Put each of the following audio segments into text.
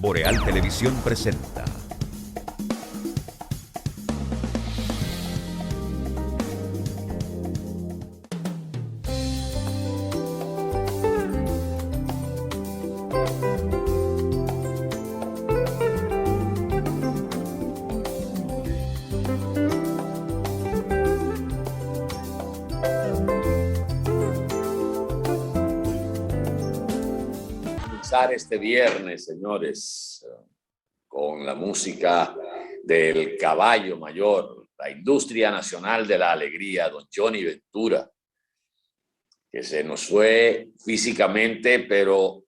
Boreal Televisión presenta. Este viernes, señores, con la música del caballo mayor, la industria nacional de la alegría, don Johnny Ventura, que se nos fue físicamente, pero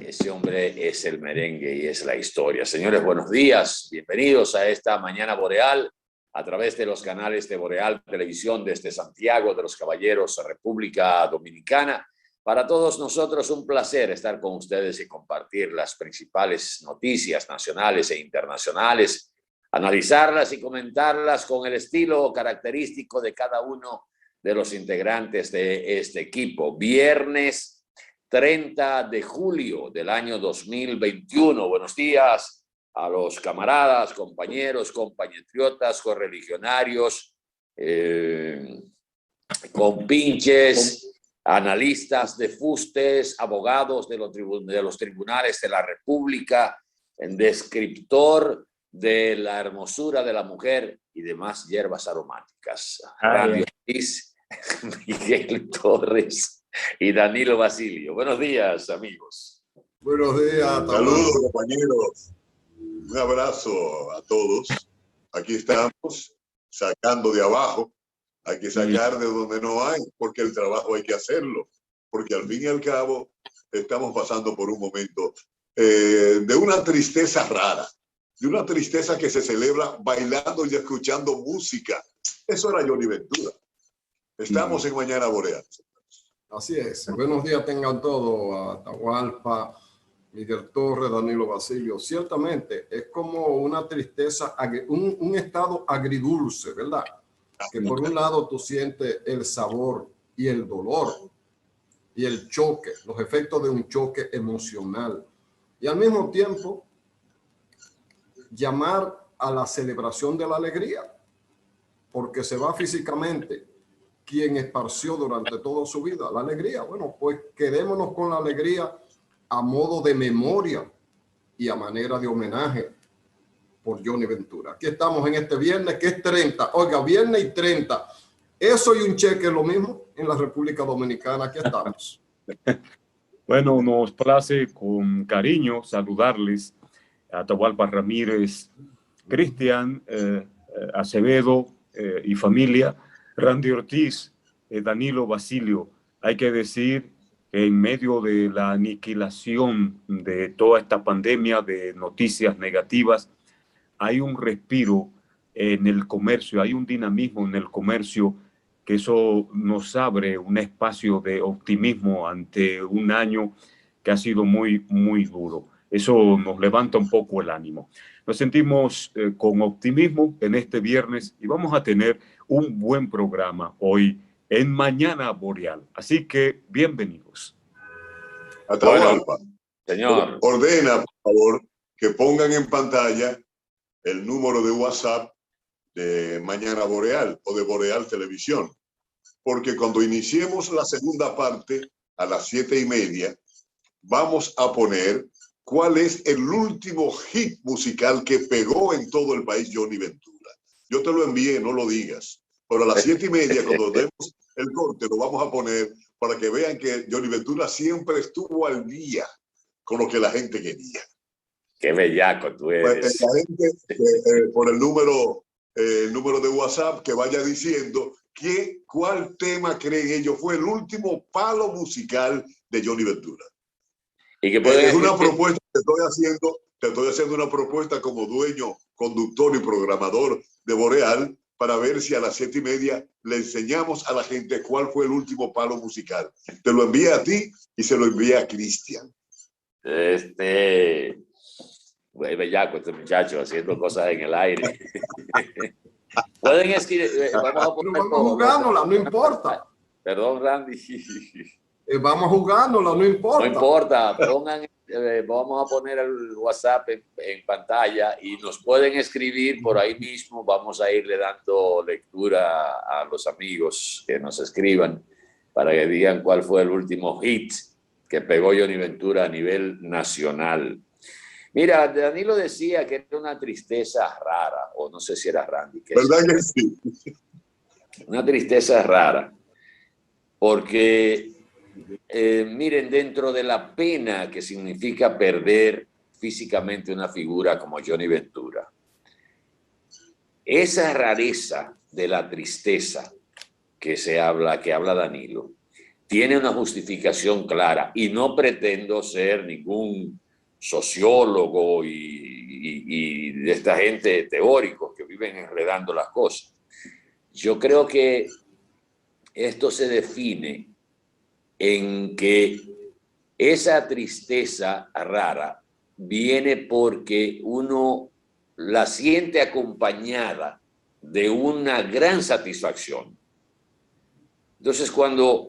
ese hombre es el merengue y es la historia. Señores, buenos días, bienvenidos a esta Mañana Boreal a través de los canales de Boreal Televisión desde Santiago de los Caballeros, República Dominicana. Para todos nosotros un placer estar con ustedes y compartir las principales noticias nacionales e internacionales, analizarlas y comentarlas con el estilo característico de cada uno de los integrantes de este equipo. Viernes 30 de julio del año 2021. Buenos días a los camaradas, compañeros, compatriotas, correligionarios, compinches, analistas de fustes, abogados de los tribunales de la República, descriptor de la hermosura de la mujer y demás hierbas aromáticas. Randy Ortiz, Miguel Torres y Danilo Basilio. Buenos días, amigos. Buenos días. Saludos, compañeros. Un abrazo a todos. Aquí estamos, sacando de abajo. Hay que sacar de donde no hay, porque el trabajo hay que hacerlo. Porque al fin y al cabo estamos pasando por un momento de una tristeza rara, de una tristeza que se celebra bailando y escuchando música. Eso era Johnny Ventura. Estamos en Mañana Boreal. Así es. Buenos días tengan todos, a Atahualpa, Miguel Torres, Danilo Basilio. Ciertamente es como una tristeza, un estado agridulce, ¿verdad? Que por un lado tú sientes el sabor y el dolor y el choque, los efectos de un choque emocional. Y al mismo tiempo llamar a la celebración de la alegría, porque se va físicamente quien esparció durante toda su vida la alegría. Bueno, pues quedémonos con la alegría a modo de memoria y a manera de homenaje por Johnny Ventura. Aquí estamos en este viernes, que es 30. Oiga, viernes y 30. Eso y un cheque es lo mismo en la República Dominicana. Aquí estamos. Bueno, nos place con cariño saludarles a Atahualpa Ramírez, Cristian Acevedo y familia, Randy Ortiz, Danilo Basilio. Hay que decir que en medio de la aniquilación de toda esta pandemia de noticias negativas, hay un respiro en el comercio, hay un dinamismo en el comercio, que eso nos abre un espacio de optimismo ante un año que ha sido muy, muy duro. Eso nos levanta un poco el ánimo. Nos sentimos con optimismo en este viernes y vamos a tener un buen programa hoy en Mañana Boreal. Así que bienvenidos. Atahualpa, señor, ordena, por favor, que pongan en pantalla el número de WhatsApp de Mañana Boreal o de Boreal Televisión. Porque cuando iniciemos la segunda parte a las 7:30, vamos a poner cuál es el último hit musical que pegó en todo el país Johnny Ventura. Yo te lo envié, no lo digas. Pero a las 7:30, cuando demos el corte, lo vamos a poner para que vean que Johnny Ventura siempre estuvo al día con lo que la gente quería. Qué bellaco tú eres. Pues la gente, por el número de WhatsApp, que vaya diciendo cuál tema creen ellos fue el último palo musical de Johnny Ventura. Y que es una propuesta que te estoy haciendo una propuesta como dueño, conductor y programador de Boreal, para ver si a las 7:30 le enseñamos a la gente cuál fue el último palo musical. Te lo envié a ti y se lo envié a Cristian. Bellaco este muchacho haciendo cosas en el aire. Pueden escribir, vamos jugándola, no importa. Perdón, Randy. Vamos jugándola, no importa. No importa, pongan vamos a poner el WhatsApp en pantalla y nos pueden escribir por ahí mismo. Vamos a irle dando lectura a los amigos que nos escriban para que digan cuál fue el último hit que pegó Johnny Ventura a nivel nacional. Mira, Danilo decía que era una tristeza rara, o no sé si era Randy. ¿Verdad que sí? Una tristeza rara, porque miren, dentro de la pena que significa perder físicamente una figura como Johnny Ventura, esa rareza de la tristeza que habla Danilo, tiene una justificación clara, y no pretendo ser ningún sociólogo y de esta gente teóricos que viven enredando las cosas. Yo creo que esto se define en que esa tristeza rara viene porque uno la siente acompañada de una gran satisfacción. Entonces, cuando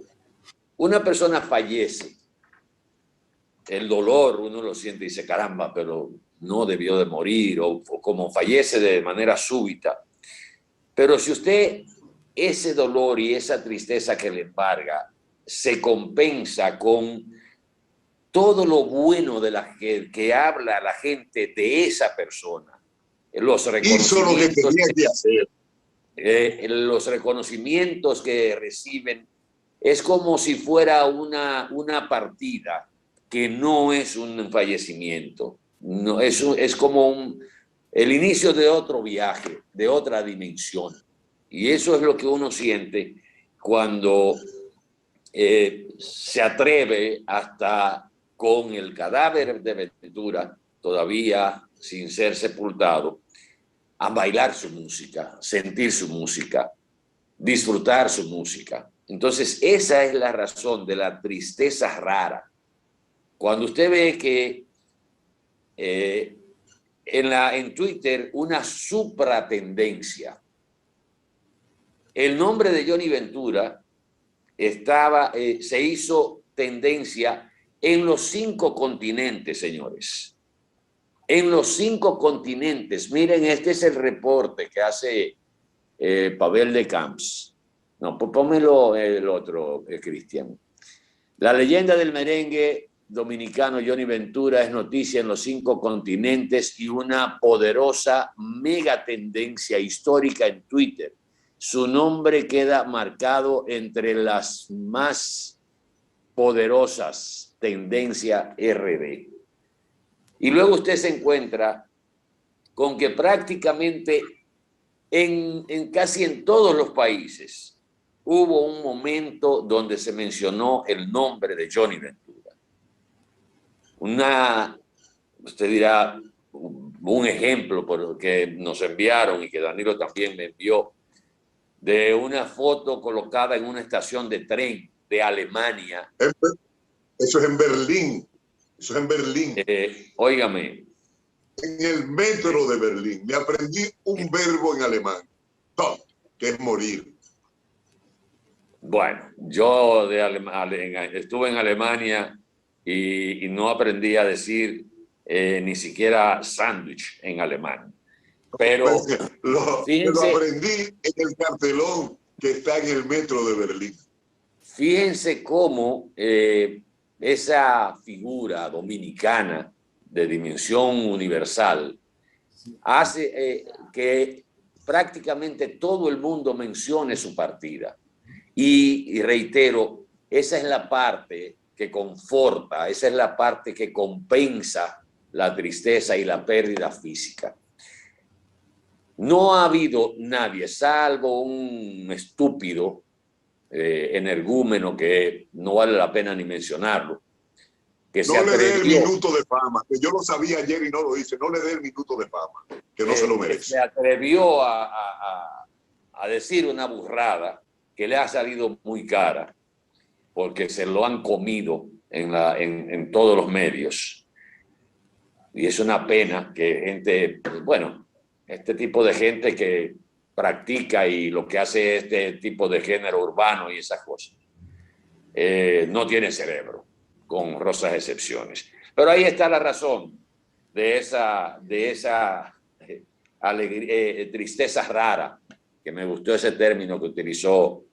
una persona fallece, el dolor uno lo siente y dice, caramba, pero no debió de morir, o como fallece de manera súbita. Pero si usted, ese dolor y esa tristeza que le embarga, se compensa con todo lo bueno de que habla la gente de esa persona, los Hizo lo que reconocimientos, tenía que hacer. los reconocimientos que reciben, es como si fuera una partida que no es un fallecimiento, no, es como el inicio de otro viaje, de otra dimensión. Y eso es lo que uno siente cuando se atreve hasta con el cadáver de Ventura, todavía sin ser sepultado, a bailar su música, sentir su música, disfrutar su música. Entonces, esa es la razón de la tristeza rara. Cuando usted ve que en Twitter una supratendencia, el nombre de Johnny Ventura se hizo tendencia en los 5 continentes, señores. En los 5 continentes. Miren, este es el reporte que hace Pavel de Camps. No, pónmelo el otro, Cristian. La leyenda del merengue dominicano Johnny Ventura es noticia en los 5 continentes y una poderosa mega tendencia histórica en Twitter. Su nombre queda marcado entre las más poderosas tendencia RD. Y luego usted se encuentra con que prácticamente casi en todos los países hubo un momento donde se mencionó el nombre de Johnny Ventura. Usted dirá, un ejemplo que nos enviaron y que Danilo también me envió, de una foto colocada en una estación de tren de Alemania. Eso es en Berlín. Eso es en Berlín. Óigame. En el metro de Berlín. Me aprendí un verbo en alemán. Tod, que es morir. Bueno, yo estuve en Alemania y no aprendí a decir ni siquiera sándwich en alemán. Pero lo aprendí en el cartelón que está en el metro de Berlín. Fíjense cómo esa figura dominicana de dimensión universal hace que prácticamente todo el mundo mencione su partida. Y reitero, esa es la parte que conforta, esa es la parte que compensa la tristeza y la pérdida física. No ha habido nadie, salvo un estúpido energúmeno que no vale la pena ni mencionarlo, que no le dé el minuto de fama, que yo lo sabía ayer y no lo hice, no le dé el minuto de fama, que no se lo merece. Se atrevió a decir una burrada que le ha salido muy cara, porque se lo han comido en todos los medios. Y es una pena que gente, bueno, este tipo de gente que practica y lo que hace este tipo de género urbano y esas cosas, no tiene cerebro, con honrosas excepciones. Pero ahí está la razón de esa tristeza rara, que me gustó ese término que utilizó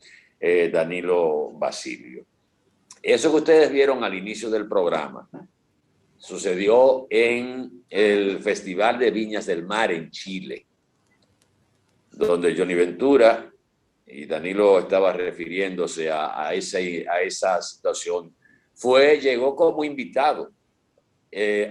Danilo Basilio. Eso que ustedes vieron al inicio del programa sucedió en el Festival de Viñas del Mar en Chile, donde Johnny Ventura, y Danilo estaba refiriéndose a esa situación, llegó como invitado.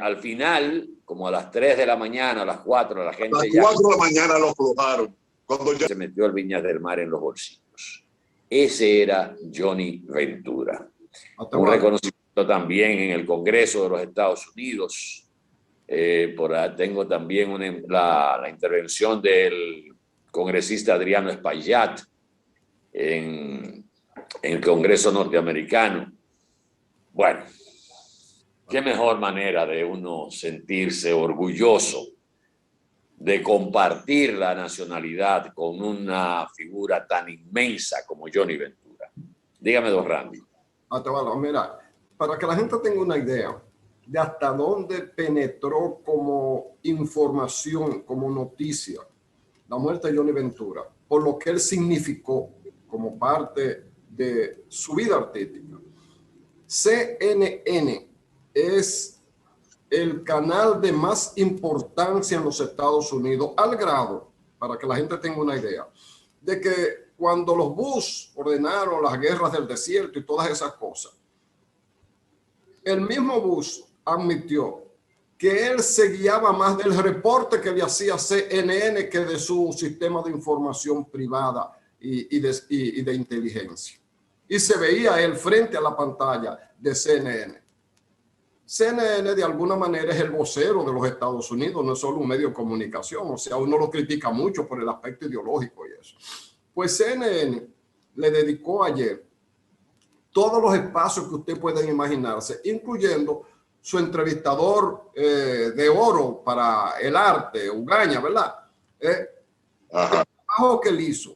Al final, como a las 3 de la mañana, a las 4, la gente a las 4 de la mañana lo aflojaron. Cuando ya se metió el Viñas del Mar en los bolsillos. Ese era Johnny Ventura. Un reconocimiento también en el Congreso de los Estados Unidos. Tengo también la intervención del congresista Adriano Espaillat en el Congreso norteamericano. Bueno, qué mejor manera de uno sentirse orgulloso de compartir la nacionalidad con una figura tan inmensa como Johnny Ventura. Dígame, don Randy. Mira, para que la gente tenga una idea de hasta dónde penetró como información, como noticia, la muerte de Johnny Ventura, por lo que él significó como parte de su vida artística. CNN es el canal de más importancia en los Estados Unidos, al grado, para que la gente tenga una idea, de que cuando los Bush ordenaron las guerras del desierto y todas esas cosas, el mismo Bush admitió que él se guiaba más del reporte que le hacía CNN que de su sistema de información privada y de inteligencia. Y se veía él frente a la pantalla de CNN. CNN de alguna manera es el vocero de los Estados Unidos, no es solo un medio de comunicación, o sea, uno lo critica mucho por el aspecto ideológico y eso. Pues CNN le dedicó ayer todos los espacios que usted pueda imaginarse, incluyendo su entrevistador de oro para el arte, Ugaña, ¿verdad? El trabajo que él hizo,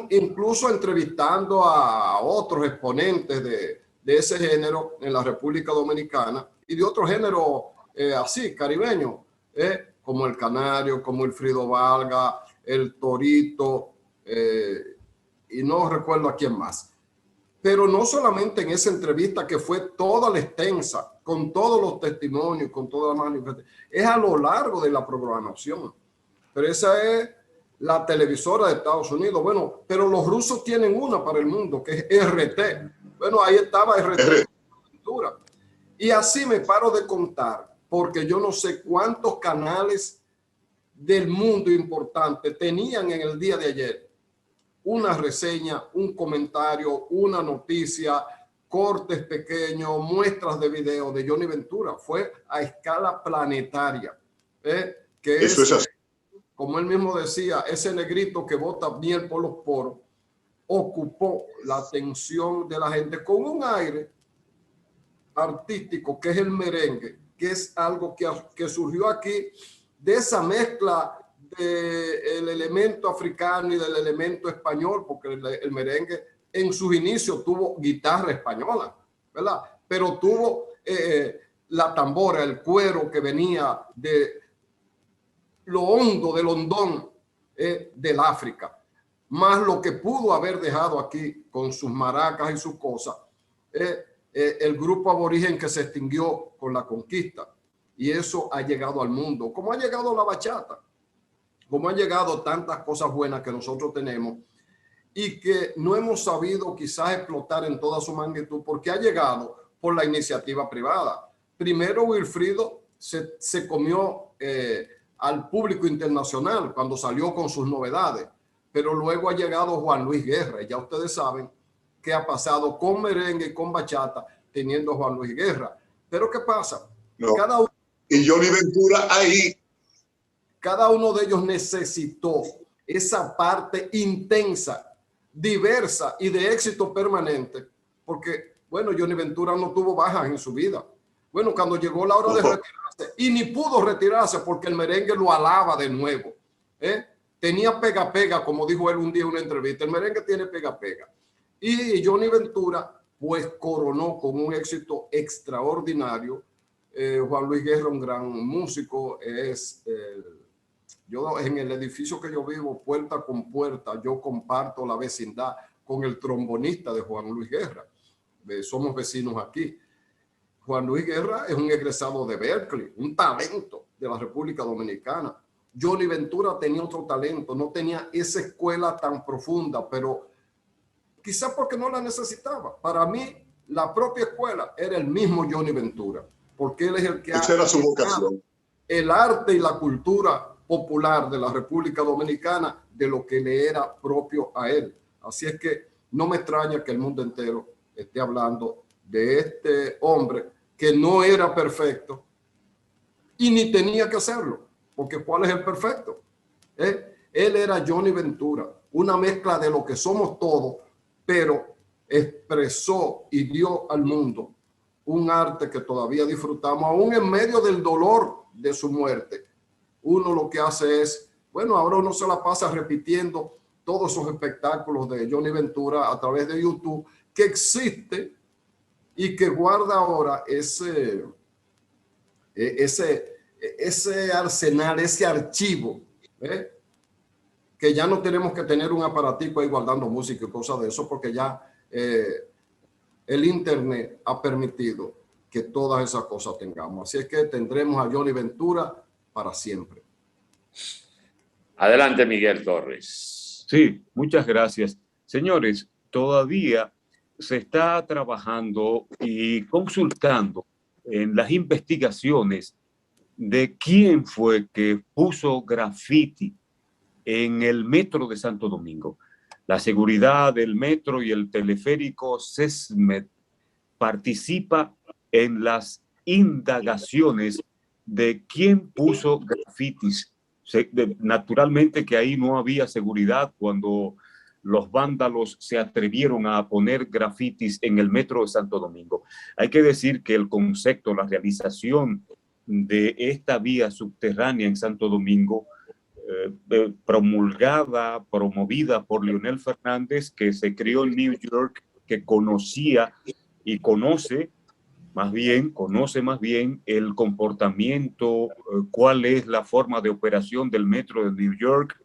incluso entrevistando a otros exponentes de ese género en la República Dominicana y de otro género así, caribeño, como el Canario, como el Frido Valga, el Torito, y no recuerdo a quién más. Pero no solamente en esa entrevista que fue toda la extensa, con todos los testimonios, con toda la manifestación, es a lo largo de la programación. Pero esa es la televisora de Estados Unidos. Bueno, pero los rusos tienen una para el mundo, que es RT. Bueno, ahí estaba RT. Y así me paro de contar, porque yo no sé cuántos canales del mundo importante tenían en el día de ayer una reseña, un comentario, una noticia, cortes pequeños, muestras de video de Johnny Ventura. Fue a escala planetaria. Que eso es así. Como él mismo decía, ese negrito que bota miel por los poros ocupó la atención de la gente con un aire artístico que es el merengue, que es algo que surgió aquí de esa mezcla del elemento africano y del elemento español, porque el merengue en sus inicios tuvo guitarra española, ¿verdad? Pero tuvo la tambora, el cuero que venía de lo hondo, del hondón del África, más lo que pudo haber dejado aquí con sus maracas y sus cosas, el grupo aborigen que se extinguió con la conquista. Y eso ha llegado al mundo, como ha llegado la bachata, como han llegado tantas cosas buenas que nosotros tenemos y que no hemos sabido quizás explotar en toda su magnitud porque ha llegado por la iniciativa privada. Primero Wilfrido se comió al público internacional cuando salió con sus novedades, pero luego ha llegado Juan Luis Guerra y ya ustedes saben qué ha pasado con merengue y con bachata teniendo Juan Luis Guerra. Pero ¿qué pasa? No. Y Johnny Ventura ahí. Cada uno de ellos necesitó esa parte intensa, diversa y de éxito permanente, porque, bueno, Johnny Ventura no tuvo bajas en su vida. Bueno, cuando llegó la hora de retirarse, y ni pudo retirarse porque el merengue lo alaba de nuevo. Tenía pega-pega, como dijo él un día en una entrevista. El merengue tiene pega-pega. Y Johnny Ventura, pues, coronó con un éxito extraordinario Juan Luis Guerra, un gran músico, yo en el edificio que yo vivo, puerta con puerta, yo comparto la vecindad con el trombonista de Juan Luis Guerra. Somos vecinos aquí. Juan Luis Guerra es un egresado de Berkeley, un talento de la República Dominicana. Johnny Ventura tenía otro talento, no tenía esa escuela tan profunda, pero quizás porque no la necesitaba. Para mí, la propia escuela era el mismo Johnny Ventura, porque él es el que esa era su vocación. El arte y la cultura popular de la República Dominicana de lo que le era propio a él. Así es que no me extraña que el mundo entero esté hablando de este hombre que no era perfecto y ni tenía que hacerlo, porque ¿cuál es el perfecto? Él era Johnny Ventura, una mezcla de lo que somos todos, pero expresó y dio al mundo un arte que todavía disfrutamos, aún en medio del dolor de su muerte. Uno lo que hace es, bueno, ahora uno se la pasa repitiendo todos esos espectáculos de Johnny Ventura a través de YouTube, que existe y que guarda ahora ese arsenal, ese archivo, que ya no tenemos que tener un aparatico ahí guardando música y cosas de eso, porque ya el internet ha permitido que todas esas cosas tengamos. Así es que tendremos a Johnny Ventura para siempre. Adelante, Miguel Torres. Sí, muchas gracias. Señores, todavía se está trabajando y consultando en las investigaciones de quién fue que puso graffiti en el metro de Santo Domingo. La seguridad del metro y el teleférico SESMED participa en las indagaciones de quién puso grafitis. Naturalmente que ahí no había seguridad cuando los vándalos se atrevieron a poner grafitis en el metro de Santo Domingo. Hay que decir que el concepto, la realización de esta vía subterránea en Santo Domingo, promulgada, promovida por Leonel Fernández, que se crió en New York, que conocía y conoce más bien el comportamiento, cuál es la forma de operación del metro de New York,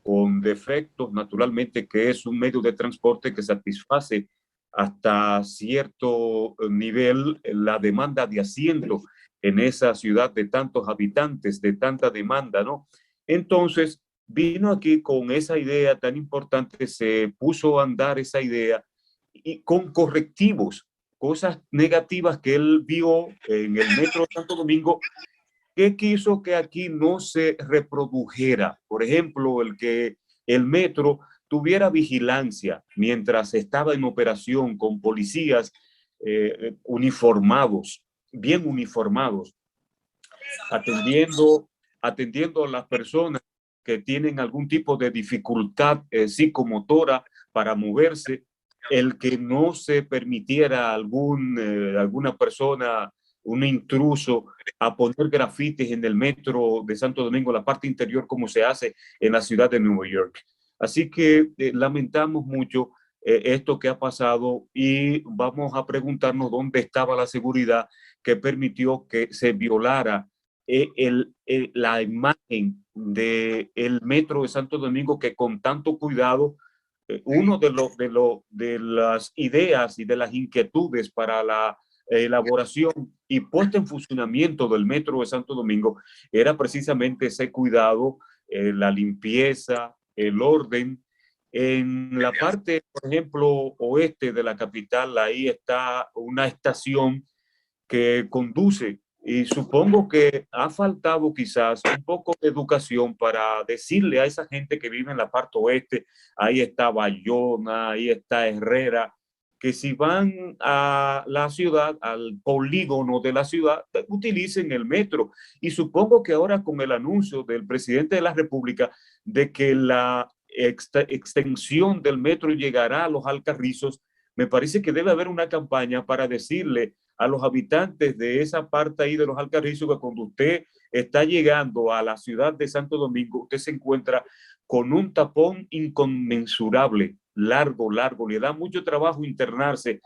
con defectos, naturalmente, que es un medio de transporte que satisface hasta cierto nivel la demanda de asiento en esa ciudad de tantos habitantes, de tanta demanda, ¿no? Entonces, vino aquí con esa idea tan importante, se puso a andar esa idea y con correctivos, cosas negativas que él vio en el metro de Santo Domingo, que quiso que aquí no se reprodujera. Por ejemplo, el que el metro tuviera vigilancia mientras estaba en operación con policías uniformados, bien uniformados, atendiendo a las personas que tienen algún tipo de dificultad psicomotora para moverse, el que no se permitiera alguna persona, un intruso, a poner grafitis en el metro de Santo Domingo, la parte interior, como se hace en la ciudad de Nueva York. Así que lamentamos mucho esto que ha pasado y vamos a preguntarnos dónde estaba la seguridad que permitió que se violara la imagen del metro de Santo Domingo, que con tanto cuidado, uno de las ideas y de las inquietudes para la elaboración y puesta en funcionamiento del metro de Santo Domingo era precisamente ese cuidado, la limpieza, el orden. En la parte, por ejemplo, oeste de la capital, ahí está una estación que conduce, y supongo que ha faltado quizás un poco de educación para decirle a esa gente que vive en la parte oeste, ahí está Bayona, ahí está Herrera, que si van a la ciudad, al polígono de la ciudad, utilicen el metro. Y supongo que ahora con el anuncio del presidente de la República de que la extensión del metro llegará a los Alcarrizos, me parece que debe haber una campaña para decirle a los habitantes de esa parte ahí de los Alcarrizos que cuando usted está llegando a la ciudad de Santo Domingo, usted se encuentra con un tapón inconmensurable, largo, le da mucho trabajo internarse,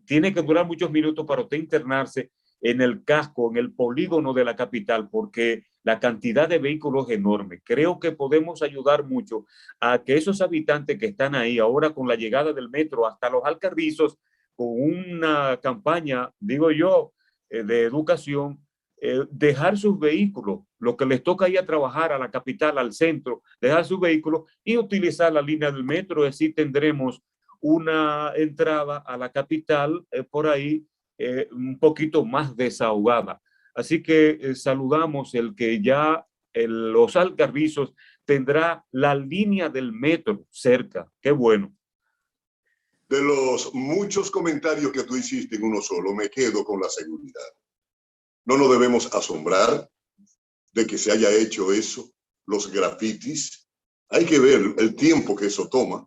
tiene que durar muchos minutos para usted internarse en el casco, en el polígono de la capital, porque la cantidad de vehículos es enorme. Creo que podemos ayudar mucho a que esos habitantes que están ahí ahora con la llegada del metro hasta los Alcarrizos, con una campaña, digo yo, de educación, dejar sus vehículos, lo que les toca ir a trabajar a la capital, al centro, dejar sus vehículos y utilizar la línea del metro. Así tendremos una entrada a la capital por ahí un poquito más desahogada. Así que saludamos el que ya los Alcarrizos tendrá la línea del metro cerca. Qué bueno. De los muchos comentarios que tú hiciste en uno solo, me quedo con la seguridad. No nos debemos asombrar de que se haya hecho eso, los grafitis. Hay que ver el tiempo que eso toma,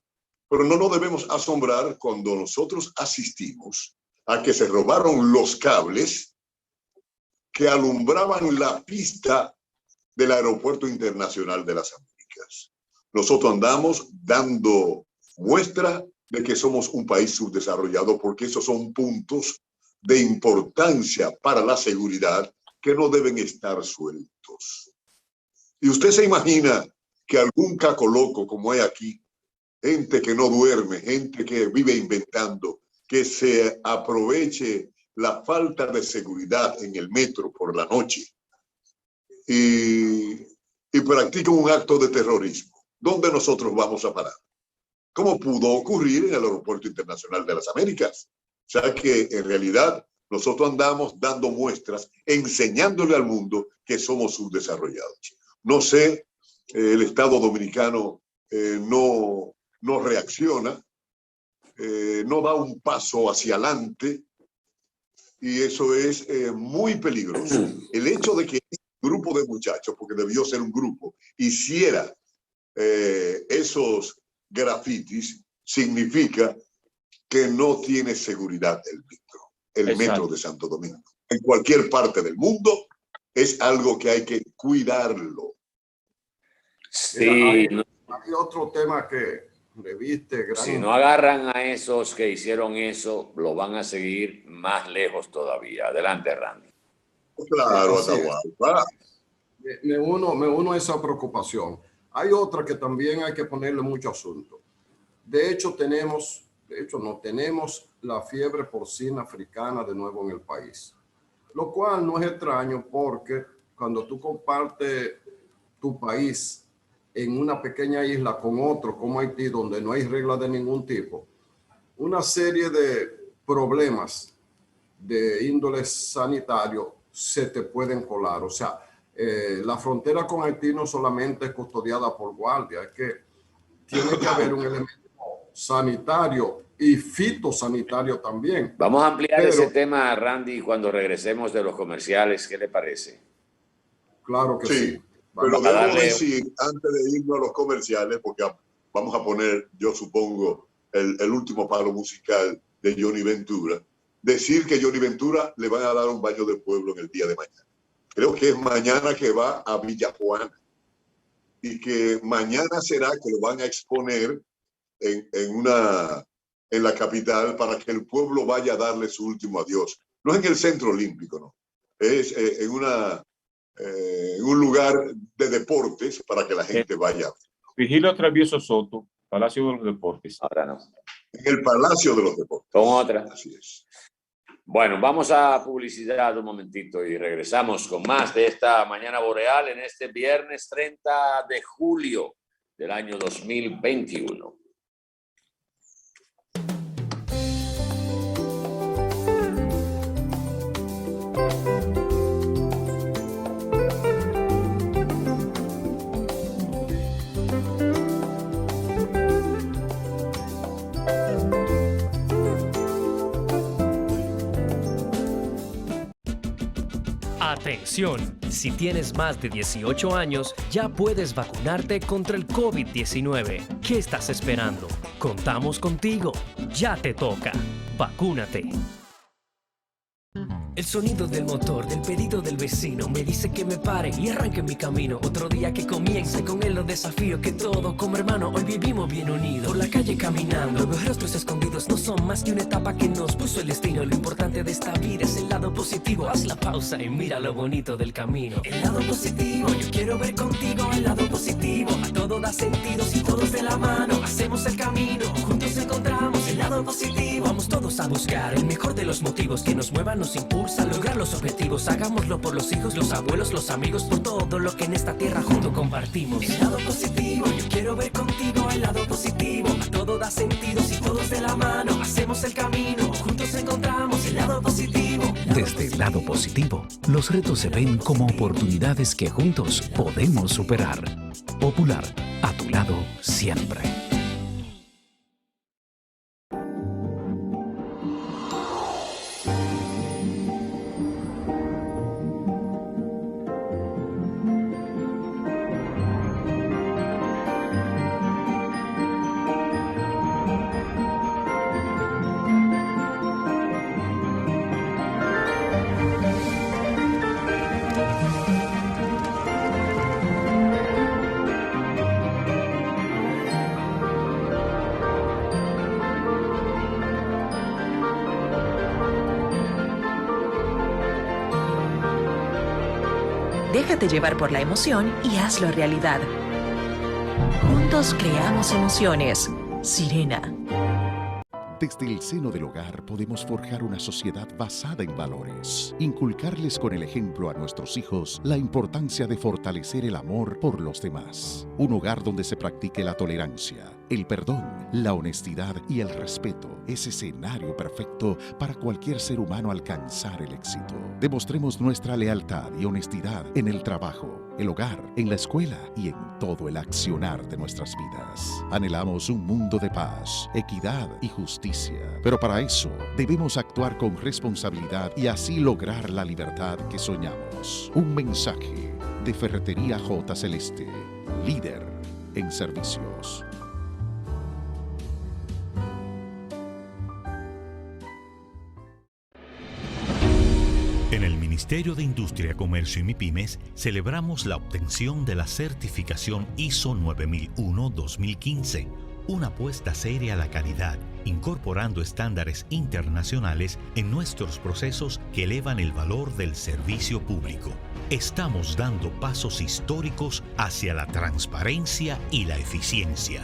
pero no nos debemos asombrar cuando nosotros asistimos a que se robaron los cables que alumbraban la pista del Aeropuerto Internacional de las Américas. Nosotros andamos dando muestra de que somos un país subdesarrollado, porque esos son puntos de importancia para la seguridad que no deben estar sueltos. Y usted se imagina que algún caco loco como hay aquí, gente que no duerme, gente que vive inventando, que se aproveche la falta de seguridad en el metro por la noche y practica un acto de terrorismo. ¿Dónde nosotros vamos a parar? ¿Cómo pudo ocurrir en el Aeropuerto Internacional de las Américas? O sea que en realidad nosotros andamos dando muestras, enseñándole al mundo que somos subdesarrollados. No sé, el Estado dominicano no reacciona, no da un paso hacia adelante, y eso es muy peligroso. El hecho de que un grupo de muchachos, porque debió ser un grupo, hiciera esos grafitis, significa que no tiene seguridad el metro de Santo Domingo. En cualquier parte del mundo es algo que hay que cuidarlo. Sí. Hay otro tema que reviste. Si no agarran a esos que hicieron eso, lo van a seguir más lejos todavía. Adelante, Randy. Claro, Atahualpa. Me uno a esa preocupación. Hay otra que también hay que ponerle mucho asunto. De hecho, no tenemos la fiebre porcina africana de nuevo en el país, lo cual no es extraño, porque cuando tú compartes tu país en una pequeña isla con otro como Haití, donde no hay reglas de ningún tipo, una serie de problemas de índole sanitario se te pueden colar. O sea, la frontera con Haití no solamente es custodiada por guardia, es que tiene que haber un elemento sanitario y fitosanitario también. Vamos a ampliar ese tema, Randy, cuando regresemos de los comerciales. ¿Qué le parece? Claro que sí. Pero debo decir, antes de irnos a los comerciales, porque vamos a poner, yo supongo, el último palo musical de Johnny Ventura, decir que Johnny Ventura le van a dar un baño de pueblo en el día de mañana. Creo que es mañana que va a Villajuana, y que mañana será que lo van a exponer en la capital para que el pueblo vaya a darle su último adiós. No es en el Centro Olímpico, no. Es en un lugar de deportes para que la gente vaya. Vigilio Travieso Soto, Palacio de los Deportes. Ahora no. En el Palacio de los Deportes. Con otra. Así es. Bueno, vamos a publicidad un momentito y regresamos con más de esta Mañana Boreal en este viernes 30 de julio del año 2021. Atención, si tienes más de 18 años, ya puedes vacunarte contra el COVID-19. ¿Qué estás esperando? Contamos contigo. Ya te toca. Vacúnate. El sonido del motor, del pedido del vecino me dice que me pare y arranque mi camino. Otro día que comience, con él los desafíos que todo como hermano hoy vivimos bien unidos. Por la calle caminando, los rostros escondidos no son más que una etapa que nos puso el destino. Lo importante de esta vida es el lado positivo. Haz la pausa y mira lo bonito del camino. El lado positivo, yo quiero ver contigo el lado positivo. A todo da sentido si todos de la mano hacemos el camino. Juntos encontramos el lado positivo. Vamos todos a buscar el mejor de los motivos que nos muevan, nos impulsa a lograr los objetivos. Hagámoslo por los hijos, los abuelos, los amigos, por todo lo que en esta tierra juntos compartimos. El lado positivo, yo quiero ver contigo el lado positivo. A todo da sentido si todos de la mano hacemos el camino. Juntos encontramos el lado positivo. Desde el lado positivo, los retos se ven como oportunidades que juntos podemos superar. Popular, a tu lado siempre. Déjate llevar por la emoción y hazlo realidad. Juntos creamos emociones. Sirena. Desde el seno del hogar podemos forjar una sociedad basada en valores. Inculcarles con el ejemplo a nuestros hijos la importancia de fortalecer el amor por los demás. Un hogar donde se practique la tolerancia, el perdón, la honestidad y el respeto es escenario perfecto para cualquier ser humano alcanzar el éxito. Demostremos nuestra lealtad y honestidad en el trabajo, el hogar, en la escuela y en todo el accionar de nuestras vidas. Anhelamos un mundo de paz, equidad y justicia. Pero para eso debemos actuar con responsabilidad y así lograr la libertad que soñamos. Un mensaje de Ferretería J. Celeste, líder en servicios. En el Ministerio de Industria, Comercio y MIPYMES celebramos la obtención de la certificación ISO 9001-2015, una apuesta seria a la calidad, incorporando estándares internacionales en nuestros procesos que elevan el valor del servicio público. Estamos dando pasos históricos hacia la transparencia y la eficiencia.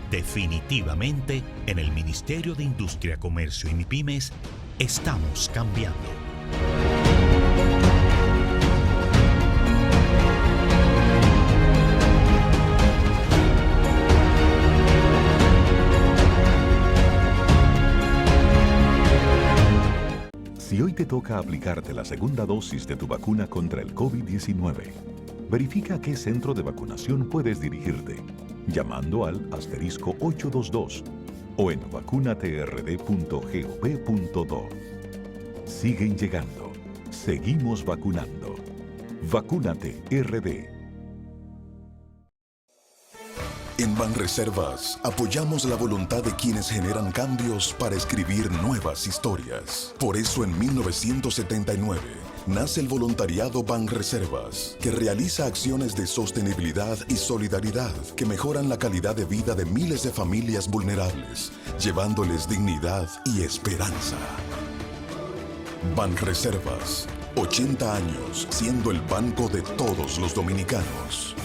Definitivamente, en el Ministerio de Industria, Comercio y MIPYMES, estamos cambiando. Si hoy te toca aplicarte la segunda dosis de tu vacuna contra el COVID-19, verifica a qué centro de vacunación puedes dirigirte, llamando al *822 o en vacunatrd.gov.do. Siguen llegando. Seguimos vacunando. Vacúnate RD. En Banreservas apoyamos la voluntad de quienes generan cambios para escribir nuevas historias. Por eso en 1979 nace el voluntariado Banreservas, que realiza acciones de sostenibilidad y solidaridad que mejoran la calidad de vida de miles de familias vulnerables, llevándoles dignidad y esperanza. Banreservas, 80 años siendo el banco de todos los dominicanos.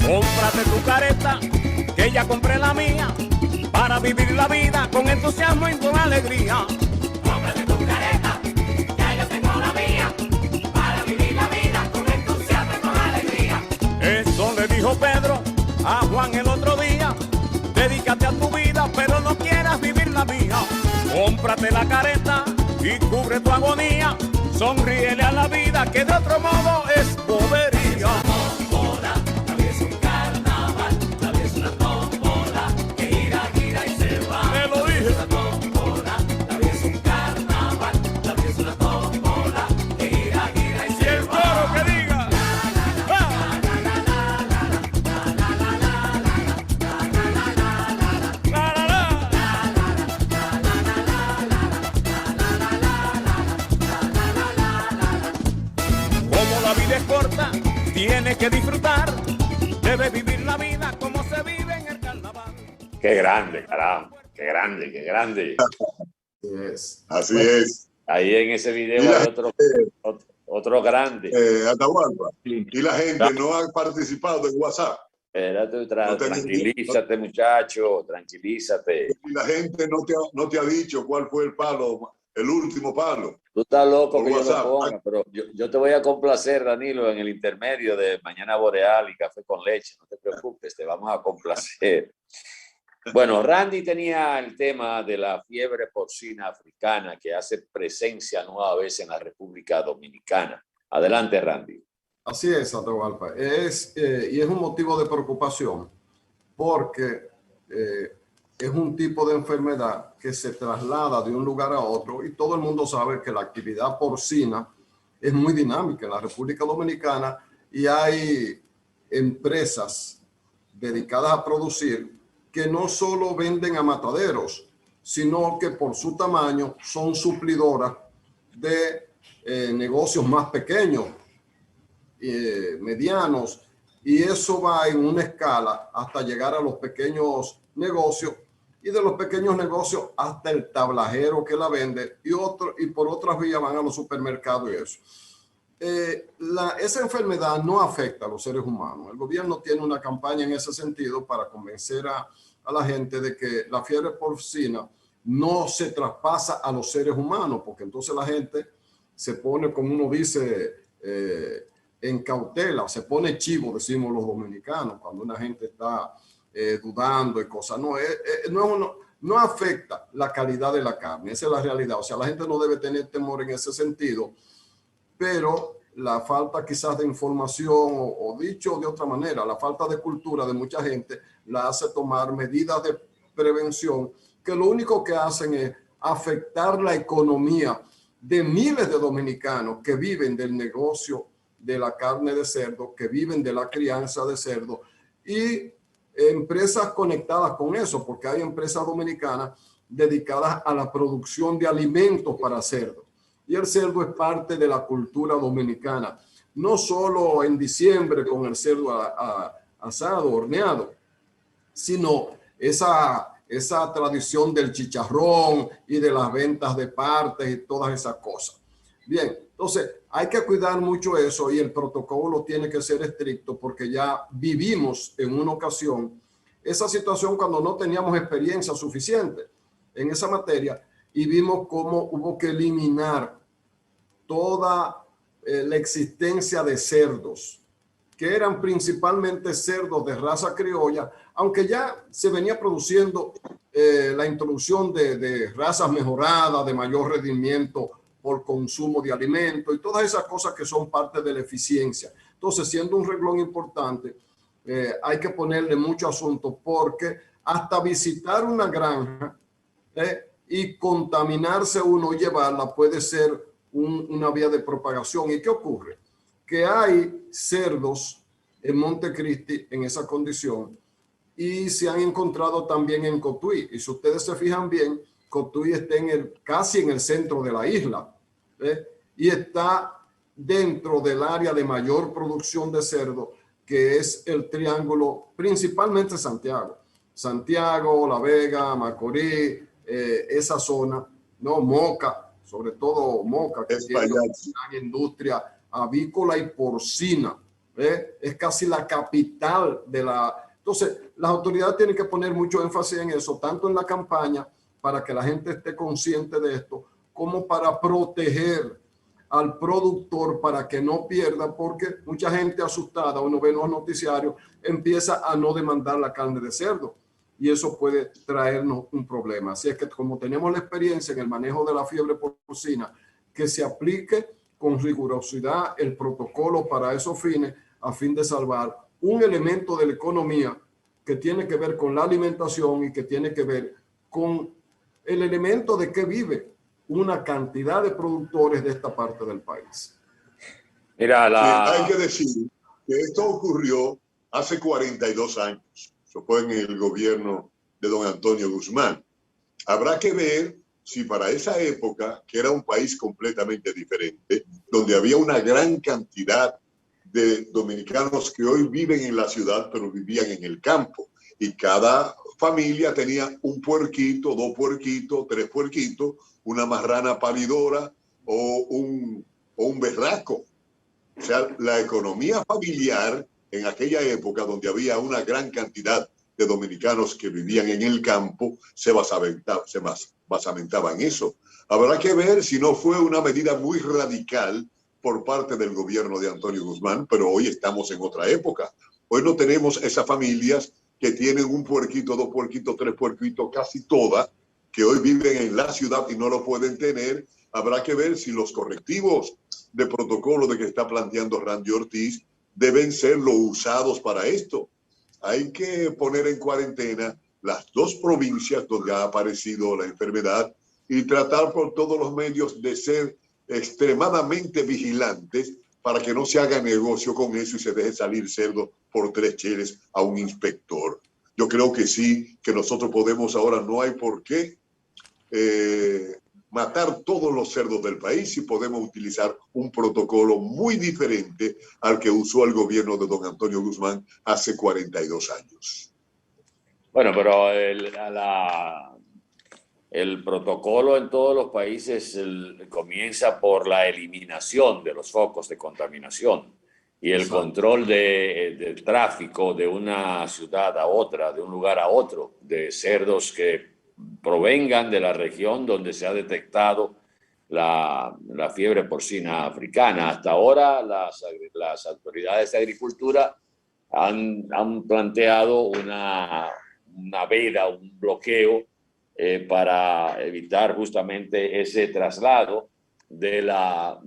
Cómprate tu careta, que ya compré la mía, para vivir la vida con entusiasmo y con alegría. Cómprate tu careta, ya yo tengo la mía, para vivir la vida con entusiasmo y con alegría. Eso le dijo Pedro a Juan el otro día. Dedícate a tu vida, pero no quieras vivir la mía. Cómprate la careta y cubre tu agonía. Sonríele a la vida, que de otro modo es bobería. Tómbola, la vida es un carnaval, la vida es una tómbola, que gira, gira y se va. Me lo dije. La tómbola, la vida es un carnaval, la vida es una tómbola, que gira, gira y Y se el va. coro que diga. Como la vida es corta, tiene que disfrutar. Debe vivir la vida como se vive en el carnaval. Qué grande, caramba. Qué grande, qué grande. Así es. Ahí en ese video Y la hay otro grande. Atahualpa. Y la gente no ha participado en WhatsApp. Espérate, No te- tranquilízate, muchacho, tranquilízate. Y la gente no te ha dicho cuál fue el palo, el último palo. Tú estás loco Por que yo WhatsApp. lo ponga, pero yo te voy a complacer, Danilo, en el intermedio de Mañana Boreal y Café con Leche. No te preocupes, te vamos a complacer. Bueno, Randy tenía el tema de la fiebre porcina africana que hace presencia nueva vez en la República Dominicana. Adelante, Randy. Así es, Atahualpa. Y es un motivo de preocupación porque es un tipo de enfermedad que se traslada de un lugar a otro y todo el mundo sabe que la actividad porcina es muy dinámica en la República Dominicana y hay empresas dedicadas a producir que no solo venden a mataderos, sino que por su tamaño son suplidoras de negocios más pequeños, medianos, y eso va en una escala hasta llegar a los pequeños negocios y de los pequeños negocios hasta el tablajero que la vende y por otras vías van a los supermercados y eso. Esa enfermedad no afecta a los seres humanos. El gobierno tiene una campaña en ese sentido para convencer a la gente de que la fiebre porcina no se traspasa a los seres humanos, porque entonces la gente se pone, como uno dice, en cautela, se pone chivo, decimos los dominicanos, cuando una gente está dudando y cosas. No afecta la calidad de la carne, esa es la realidad. O sea, la gente no debe tener temor en ese sentido, pero la falta quizás de información o dicho de otra manera, la falta de cultura de mucha gente la hace tomar medidas de prevención que lo único que hacen es afectar la economía de miles de dominicanos que viven del negocio de la carne de cerdo, que viven de la crianza de cerdo y empresas conectadas con eso, porque hay empresas dominicanas dedicadas a la producción de alimentos para cerdo. Y el cerdo es parte de la cultura dominicana, no solo en diciembre con el cerdo asado, horneado, sino esa tradición del chicharrón y de las ventas de partes y todas esas cosas. Bien, entonces hay que cuidar mucho eso y el protocolo tiene que ser estricto porque ya vivimos en una ocasión esa situación cuando no teníamos experiencia suficiente en esa materia y vimos cómo hubo que eliminar toda la existencia de cerdos, que eran principalmente cerdos de raza criolla, aunque ya se venía produciendo la introducción de razas mejoradas, de mayor rendimiento por consumo de alimentos y todas esas cosas que son parte de la eficiencia. Entonces, siendo un renglón importante, hay que ponerle mucho asunto porque hasta visitar una granja y contaminarse uno y llevarla puede ser una vía de propagación. ¿Y qué ocurre? Que hay cerdos en Montecristi en esa condición y se han encontrado también en Cotuí. Y si ustedes se fijan bien, Cotuí está casi en el centro de la isla y está dentro del área de mayor producción de cerdo, que es el triángulo, principalmente Santiago. Santiago, La Vega, Macorís, esa zona, ¿no? Moca, sobre todo Moca, que tiene una gran industria avícola y porcina, Es casi la capital de la... Entonces, las autoridades tienen que poner mucho énfasis en eso, tanto en la campaña, para que la gente esté consciente de esto, como para proteger al productor para que no pierda, porque mucha gente asustada, uno ve en los noticiarios, empieza a no demandar la carne de cerdo y eso puede traernos un problema. Así es que como tenemos la experiencia en el manejo de la fiebre porcina, que se aplique con rigurosidad el protocolo para esos fines, a fin de salvar un elemento de la economía que tiene que ver con la alimentación y que tiene que ver con el elemento de que vive una cantidad de productores de esta parte del país. Mira, hay que decir que esto ocurrió hace 42 años. Eso fue en el gobierno de don Antonio Guzmán. Habrá que ver si para esa época, que era un país completamente diferente, donde había una gran cantidad de dominicanos que hoy viven en la ciudad, pero vivían en el campo. Y cada familia tenía un puerquito, 2 puerquitos, 3 puerquitos, una marrana palidora o un berraco. O sea, la economía familiar en aquella época, donde había una gran cantidad de dominicanos que vivían en el campo, se basamentaba en eso. Habrá que ver si no fue una medida muy radical por parte del gobierno de Antonio Guzmán, pero hoy estamos en otra época. Hoy no tenemos esas familias que tienen un puerquito, 2 puerquitos, 3 puerquitos, casi todas, que hoy viven en la ciudad y no lo pueden tener. Habrá que ver si los correctivos de protocolo de que está planteando Randy Ortiz deben ser los usados para esto. Hay que poner en cuarentena las 2 provincias donde ha aparecido la enfermedad y tratar por todos los medios de ser extremadamente vigilantes para que no se haga negocio con eso y se deje salir cerdo por 3 cheles a un inspector. Yo creo que sí, que nosotros podemos ahora, no hay por qué matar todos los cerdos del país y podemos utilizar un protocolo muy diferente al que usó el gobierno de don Antonio Guzmán hace 42 años. Bueno, pero el protocolo en todos los países comienza por la eliminación de los focos de contaminación y el control del tráfico de una ciudad a otra, de un lugar a otro, de cerdos que provengan de la región donde se ha detectado la fiebre porcina africana. Hasta ahora las autoridades de agricultura han planteado una veda, un bloqueo para evitar justamente ese traslado de las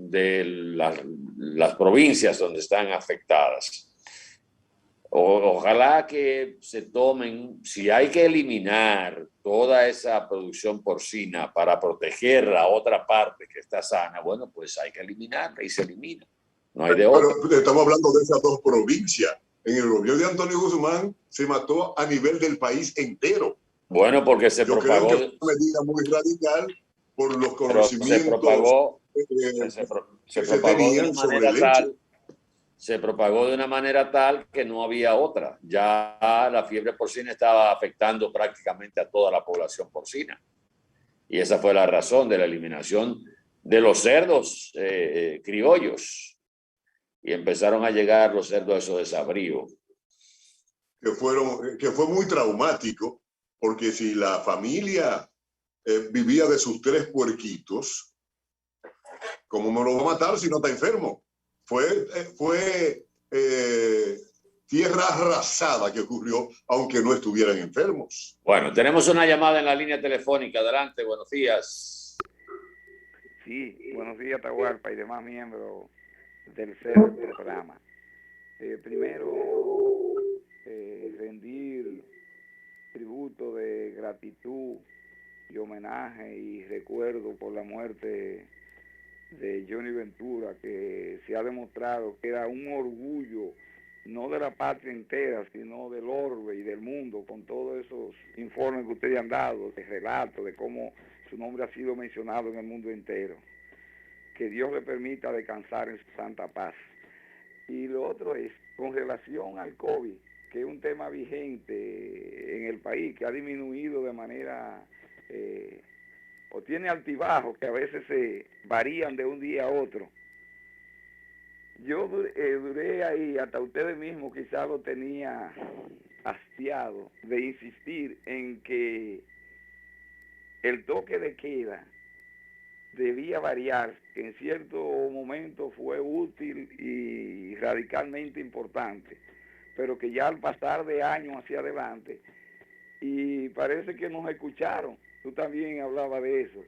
provincias donde están afectadas. Ojalá que se tomen, si hay que eliminar toda esa producción porcina para proteger la otra parte que está sana, bueno, pues hay que eliminarla y se elimina. No hay de otra. Pero estamos hablando de esas 2 provincias. En el gobierno de Antonio Guzmán se mató a nivel del país entero. Bueno, porque se propagó. Creo que fue una medida muy radical por los conocimientos se propagó de una manera tal que no había otra. Ya la fiebre porcina estaba afectando prácticamente a toda la población porcina. Y esa fue la razón de la eliminación de los cerdos criollos. Y empezaron a llegar los cerdos esos de sabrío. Que fue muy traumático, porque si la familia vivía de sus 3 puerquitos, ¿cómo me lo va a matar si no está enfermo? Fue tierra arrasada que ocurrió, aunque no estuvieran enfermos. Bueno, tenemos una llamada en la línea telefónica. Adelante, buenos días. Sí, buenos días, Atahualpa y demás miembros del programa. Primero, rendir tributo de gratitud y homenaje y recuerdo por la muerte de Johnny Ventura, que se ha demostrado que era un orgullo, no de la patria entera, sino del orbe y del mundo, con todos esos informes que ustedes han dado, de relatos, de cómo su nombre ha sido mencionado en el mundo entero. Que Dios le permita descansar en su santa paz. Y lo otro es, con relación al COVID, que es un tema vigente en el país, que ha disminuido de manera, o tiene altibajos que a veces se varían de un día a otro. yo duré ahí, hasta ustedes mismos quizás lo tenía hastiado de insistir en que el toque de queda debía variar, que en cierto momento fue útil y radicalmente importante, pero que ya al pasar de años hacia adelante, y parece que nos escucharon, tú también hablabas de eso,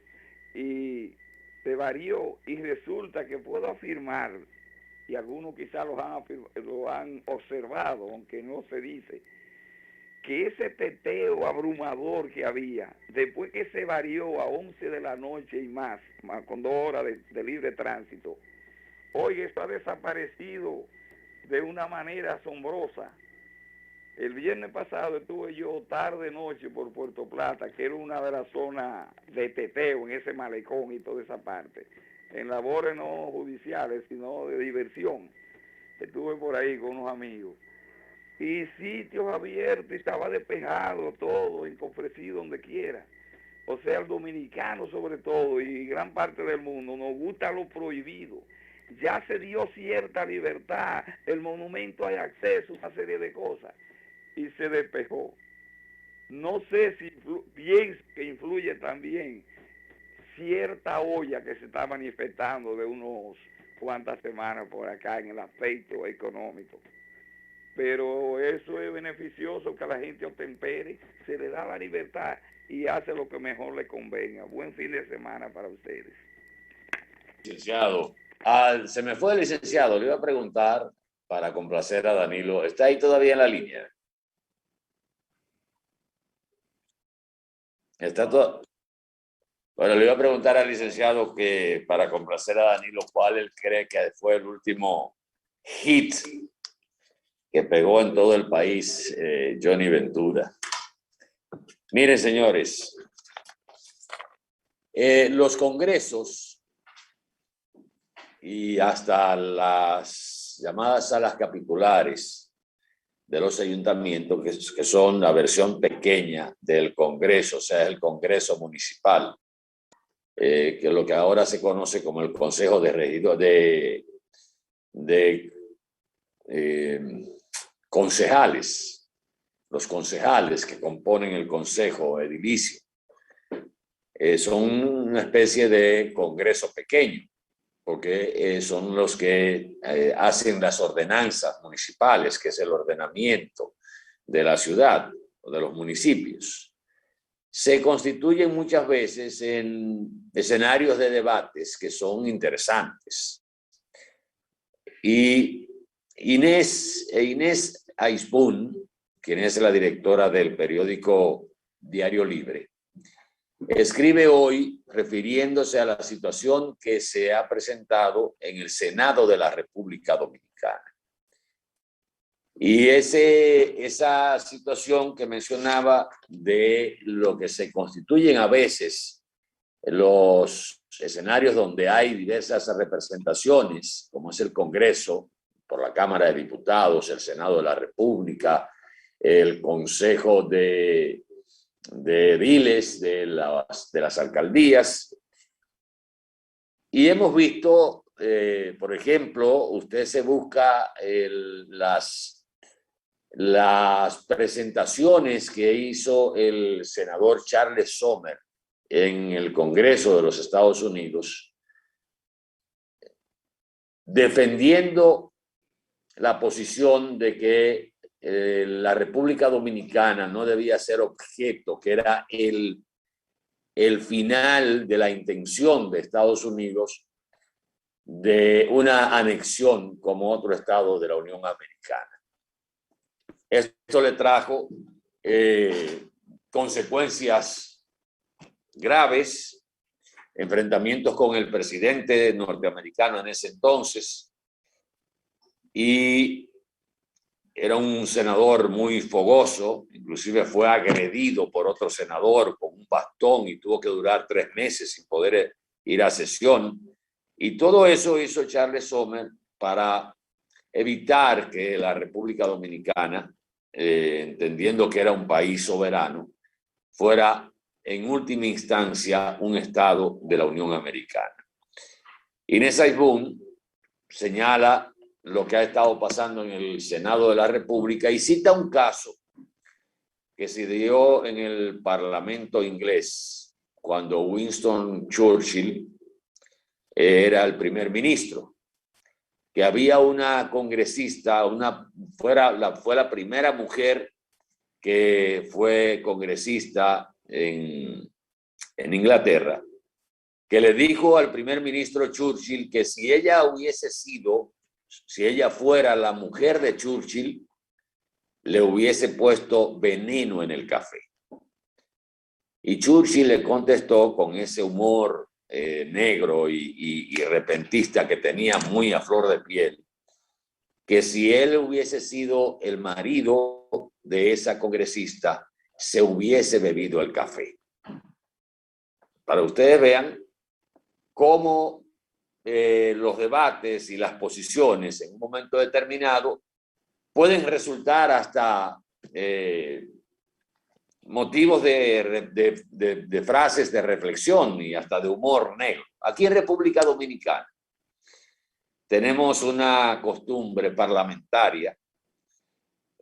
y se varió, y resulta que puedo afirmar, y algunos quizás lo han observado, aunque no se dice, que ese teteo abrumador que había, después que se varió a 11 de la noche y más con 2 horas de libre tránsito, hoy está desaparecido de una manera asombrosa. El viernes pasado estuve yo tarde noche por Puerto Plata, que era una de las zonas de teteo en ese malecón y toda esa parte, en labores no judiciales, sino de diversión. Estuve por ahí con unos amigos. Y sitios abiertos, y estaba despejado todo, enfrecido donde quiera. O sea, el dominicano sobre todo, y gran parte del mundo, nos gusta lo prohibido. Ya se dio cierta libertad, el monumento hay acceso, una serie de cosas, y se despejó. No sé si pienso que influye también cierta olla que se está manifestando de unos cuantas semanas por acá en el aspecto económico. Pero eso es beneficioso, que la gente obtempere, se le da la libertad y hace lo que mejor le convenga. Buen fin de semana para ustedes. Licenciado, se me fue el licenciado, le iba a preguntar para complacer a Danilo, ¿está ahí todavía en la línea? ¿Está todo? Bueno, le iba a preguntar al licenciado que para complacer a Danilo, ¿cuál él cree que fue el último hit que pegó en todo el país Johnny Ventura? Miren, señores, los congresos y hasta las llamadas salas capitulares de los ayuntamientos, que son la versión pequeña del Congreso, o sea, el Congreso Municipal, que es lo que ahora se conoce como el Consejo de Regidores, concejales, los concejales que componen el consejo edilicio, son una especie de congreso pequeño, porque son los que hacen las ordenanzas municipales, que es el ordenamiento de la ciudad o de los municipios. Se constituyen muchas veces en escenarios de debates que son interesantes. Y Inés Aispun, quien es la directora del periódico Diario Libre, escribe hoy refiriéndose a la situación que se ha presentado en el Senado de la República Dominicana. Y esa situación que mencionaba de lo que se constituyen a veces los escenarios donde hay diversas representaciones, como es el Congreso, por la Cámara de Diputados, el Senado de la República, el Consejo de Ediles de las alcaldías. Y hemos visto, por ejemplo, usted se busca las presentaciones que hizo el senador Charles Sommer en el Congreso de los Estados Unidos, defendiendo la posición de que la República Dominicana no debía ser objeto, que era el final de la intención de Estados Unidos de una anexión como otro estado de la Unión Americana. Esto le trajo consecuencias graves, enfrentamientos con el presidente norteamericano en ese entonces, y era un senador muy fogoso, inclusive fue agredido por otro senador con un bastón y tuvo que durar 3 meses sin poder ir a sesión. Y todo eso hizo Charles Sommer para evitar que la República Dominicana, entendiendo que era un país soberano, fuera en última instancia un estado de la Unión Americana. Inés Aispun señala lo que ha estado pasando en el Senado de la República y cita un caso que se dio en el Parlamento inglés cuando Winston Churchill era el primer ministro, que había una congresista, fue la primera mujer que fue congresista en Inglaterra, que le dijo al primer ministro Churchill que si ella fuera la mujer de Churchill, le hubiese puesto veneno en el café. Y Churchill le contestó con ese humor negro y repentista que tenía muy a flor de piel, que si él hubiese sido el marido de esa congresista, se hubiese bebido el café. Para que ustedes vean cómo los debates y las posiciones en un momento determinado pueden resultar hasta motivos de frases de reflexión y hasta de humor negro. Aquí en República Dominicana tenemos una costumbre parlamentaria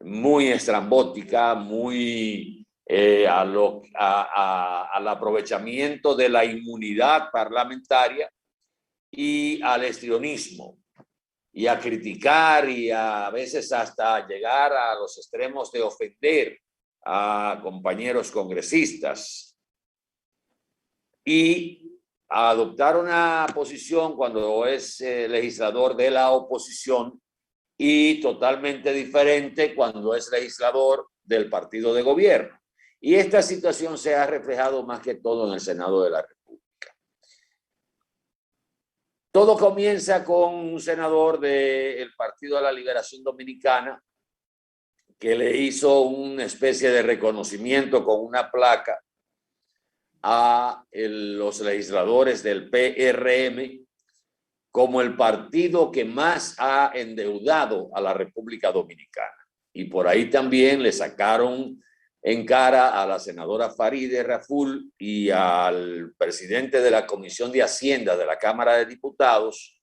muy estrambótica, muy al aprovechamiento de la inmunidad parlamentaria y al histrionismo, y a criticar y a veces hasta llegar a los extremos de ofender a compañeros congresistas y a adoptar una posición cuando es legislador de la oposición y totalmente diferente cuando es legislador del partido de gobierno. Y esta situación se ha reflejado más que todo en el Senado de la República. Todo comienza con un senador del Partido de la Liberación Dominicana que le hizo una especie de reconocimiento con una placa a los legisladores del PRM como el partido que más ha endeudado a la República Dominicana. Y por ahí también le sacaron en cara a la senadora Farideh Raful y al presidente de la Comisión de Hacienda de la Cámara de Diputados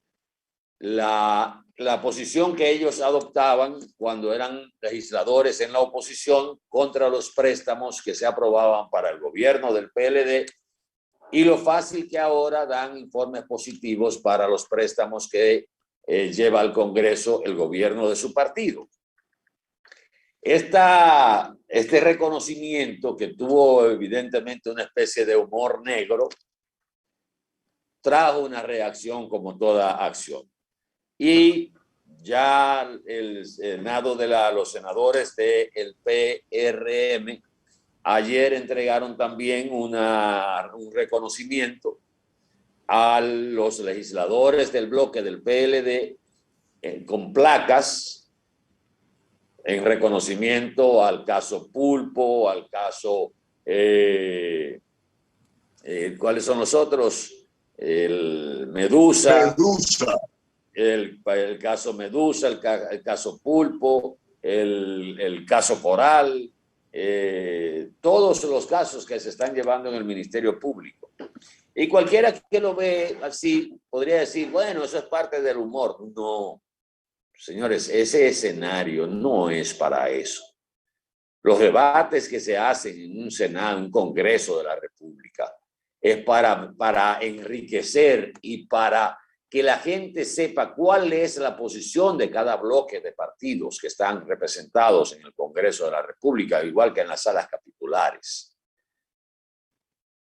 la posición que ellos adoptaban cuando eran legisladores en la oposición contra los préstamos que se aprobaban para el gobierno del PLD y lo fácil que ahora dan informes positivos para los préstamos que lleva al Congreso el gobierno de su partido. Este reconocimiento, que tuvo evidentemente una especie de humor negro, trajo una reacción como toda acción. Y ya el Senado los senadores del PRM ayer entregaron también un reconocimiento a los legisladores del bloque del PLD con placas en reconocimiento al caso Pulpo, al caso, ¿cuáles son los otros? El Medusa. El caso Medusa, el caso Pulpo, el caso Coral, todos los casos que se están llevando en el Ministerio Público. Y cualquiera que lo ve así podría decir, bueno, eso es parte del humor. No, señores, ese escenario no es para eso. Los debates que se hacen en un Senado, en un Congreso de la República, es para enriquecer y para que la gente sepa cuál es la posición de cada bloque de partidos que están representados en el Congreso de la República, igual que en las salas capitulares.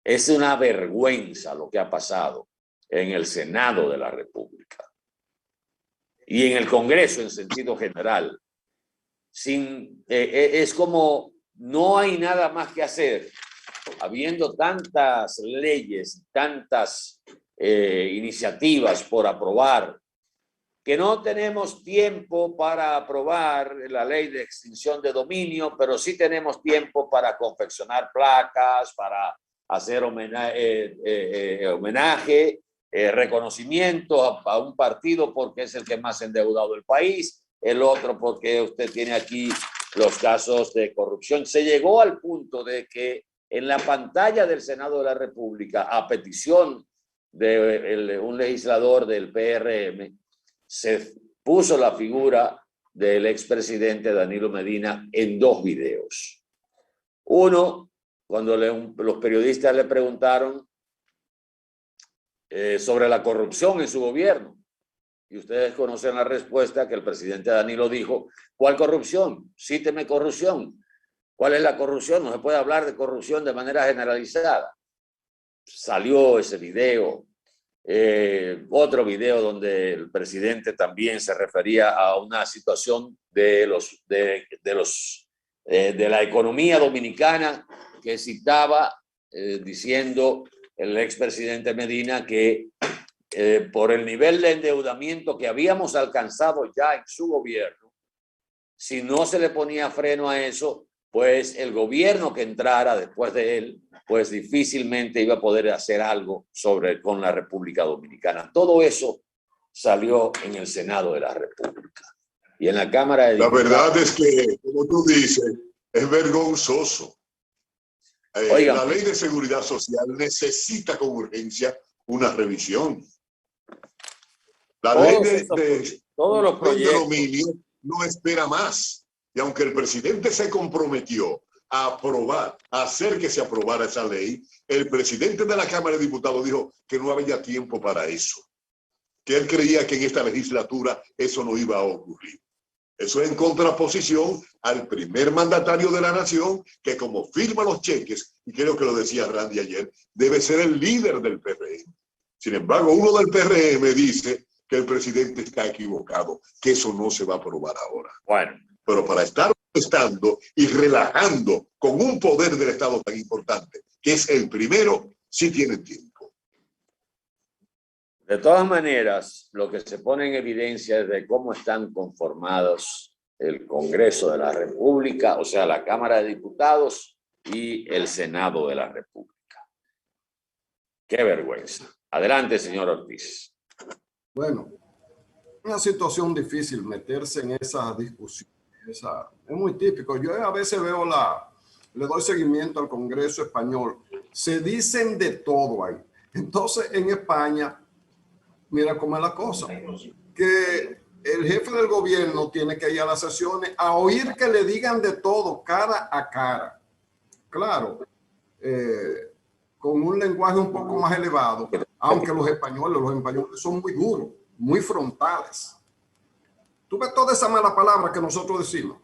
Es una vergüenza lo que ha pasado en el Senado de la República y en el Congreso en sentido general. Es como no hay nada más que hacer, habiendo tantas leyes, tantas iniciativas por aprobar, que no tenemos tiempo para aprobar la ley de extinción de dominio, pero sí tenemos tiempo para confeccionar placas, para hacer homenaje, reconocimiento a un partido porque es el que más ha endeudado el país, el otro porque usted tiene aquí los casos de corrupción. Se llegó al punto de que en la pantalla del Senado de la República, a petición de un legislador del PRM, se puso la figura del expresidente Danilo Medina en 2 videos. Uno, cuando los periodistas le preguntaron sobre la corrupción en su gobierno. Y ustedes conocen la respuesta que el presidente Danilo dijo: ¿cuál corrupción? Cíteme corrupción. ¿Cuál es la corrupción? No se puede hablar de corrupción de manera generalizada. Salió ese video. Otro video donde el presidente también se refería a una situación de la economía dominicana, que citaba diciendo el expresidente Medina que por el nivel de endeudamiento que habíamos alcanzado ya en su gobierno, si no se le ponía freno a eso, pues el gobierno que entrara después de él, pues difícilmente iba a poder hacer algo con la República Dominicana. Todo eso salió en el Senado de la República. Y en la Cámara de Diputados... La verdad es que, como tú dices, es vergonzoso. La Ley de Seguridad Social necesita con urgencia una revisión. La ley de dominio no espera más. Y aunque el presidente se comprometió a aprobar, a hacer que se aprobara esa ley, el presidente de la Cámara de Diputados dijo que no había tiempo para eso, que él creía que en esta legislatura eso no iba a ocurrir. Eso es en contraposición al primer mandatario de la nación, que como firma los cheques, y creo que lo decía Randy ayer, debe ser el líder del PRM. Sin embargo, uno del PRM dice que el presidente está equivocado, que eso no se va a aprobar ahora. Bueno. Pero para estar estando y relajando con un poder del Estado tan importante, que es el primero, sí tienen tiempo. De todas maneras, lo que se pone en evidencia es de cómo están conformados el Congreso de la República, o sea, la Cámara de Diputados y el Senado de la República. ¡Qué vergüenza! Adelante, señor Ortiz. Bueno, una situación difícil meterse en esa discusión. Es muy típico. Yo a veces veo le doy seguimiento al Congreso español. Se dicen de todo ahí. Entonces, en España, mira cómo es la cosa. Que el jefe del gobierno tiene que ir a las sesiones a oír que le digan de todo, cara a cara. Claro, con un lenguaje un poco más elevado, aunque los españoles son muy duros, muy frontales. Tú ves toda esa mala palabra que nosotros decimos.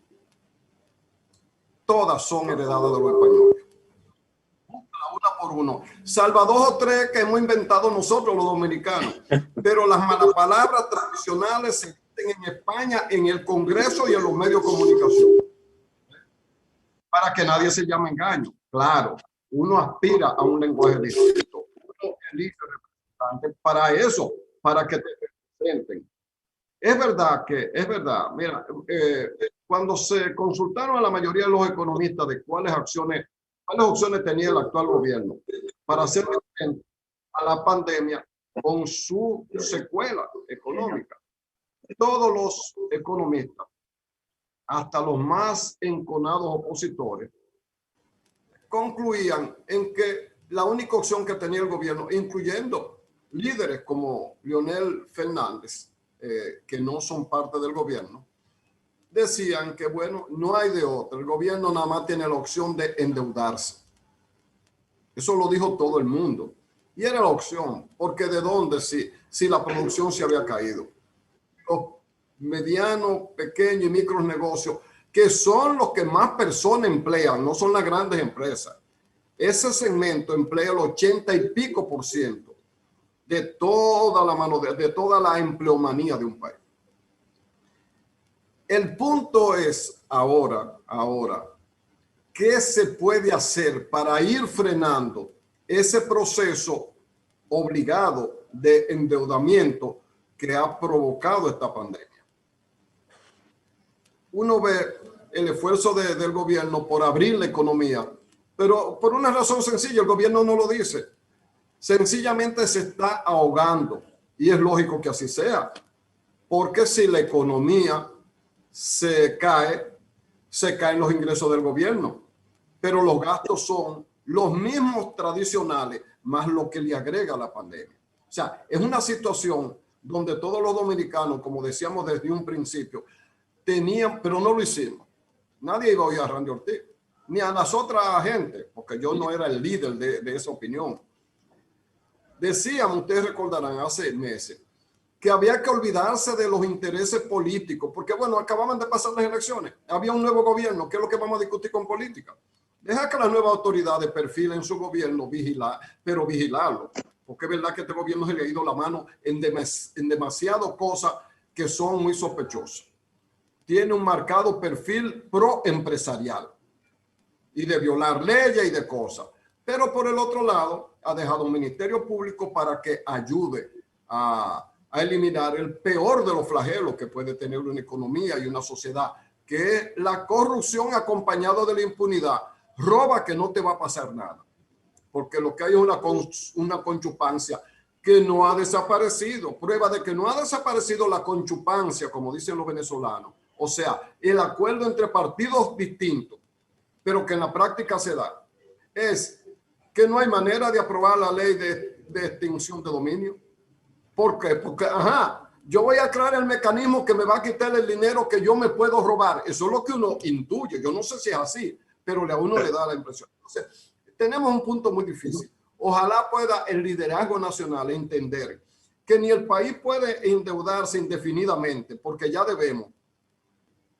Todas son heredadas de los españoles. Una por uno. Salva 2 o 3 que hemos inventado nosotros los dominicanos. Pero las malas palabras tradicionales se dicen en España, en el Congreso y en los medios de comunicación. Para que nadie se llame engaño. Claro, uno aspira a un lenguaje distinto. Uno elige representantes para eso, para que te representen. Es verdad, mira, cuando se consultaron a la mayoría de los economistas de cuáles opciones tenía el actual gobierno para hacer frente a la pandemia con su secuela económica, todos los economistas, hasta los más enconados opositores, concluían en que la única opción que tenía el gobierno, incluyendo líderes como Leonel Fernández, que no son parte del gobierno, decían que, bueno, no hay de otra. El gobierno nada más tiene la opción de endeudarse. Eso lo dijo todo el mundo. Y era la opción, porque ¿de dónde si la producción se había caído? Los medianos, pequeños y micros negocios, que son los que más personas emplean, no son las grandes empresas. Ese segmento emplea el 80 y pico % de toda la mano de toda la empleomanía de un país. El punto es ahora, ¿qué se puede hacer para ir frenando ese proceso obligado de endeudamiento que ha provocado esta pandemia? Uno ve el esfuerzo del gobierno por abrir la economía, pero por una razón sencilla, el gobierno no lo dice. Sencillamente se está ahogando y es lógico que así sea, porque si la economía se caen los ingresos del gobierno, pero los gastos son los mismos tradicionales más lo que le agrega la pandemia. O sea, es una situación donde todos los dominicanos, como decíamos desde un principio, tenían, pero no lo hicimos. Nadie iba a oír a Randy Ortiz, ni a las otras gente, porque yo no era el líder de esa opinión. Decíamos, ustedes recordarán, hace meses, que había que olvidarse de los intereses políticos, porque bueno, acababan de pasar las elecciones, había un nuevo gobierno, ¿qué es lo que vamos a discutir con política? Deja que las nuevas autoridades perfilen su gobierno, pero vigilarlo, porque es verdad que este gobierno se le ha ido la mano en demasiadas cosas que son muy sospechosas. Tiene un marcado perfil pro-empresarial y de violar leyes y de cosas, pero por el otro lado ha dejado un ministerio público para que ayude a eliminar el peor de los flagelos que puede tener una economía y una sociedad, que es la corrupción acompañada de la impunidad. Roba que no te va a pasar nada, porque lo que hay es una conchupancia que no ha desaparecido. Prueba de que no ha desaparecido la conchupancia, como dicen los venezolanos. O sea, el acuerdo entre partidos distintos, pero que en la práctica se da, es que no hay manera de aprobar la ley de extinción de dominio. ¿Por qué? Porque, yo voy a crear el mecanismo que me va a quitar el dinero que yo me puedo robar. Eso es lo que uno intuye. Yo no sé si es así, pero a uno le da la impresión. Entonces, tenemos un punto muy difícil. Ojalá pueda el liderazgo nacional entender que ni el país puede endeudarse indefinidamente, porque ya debemos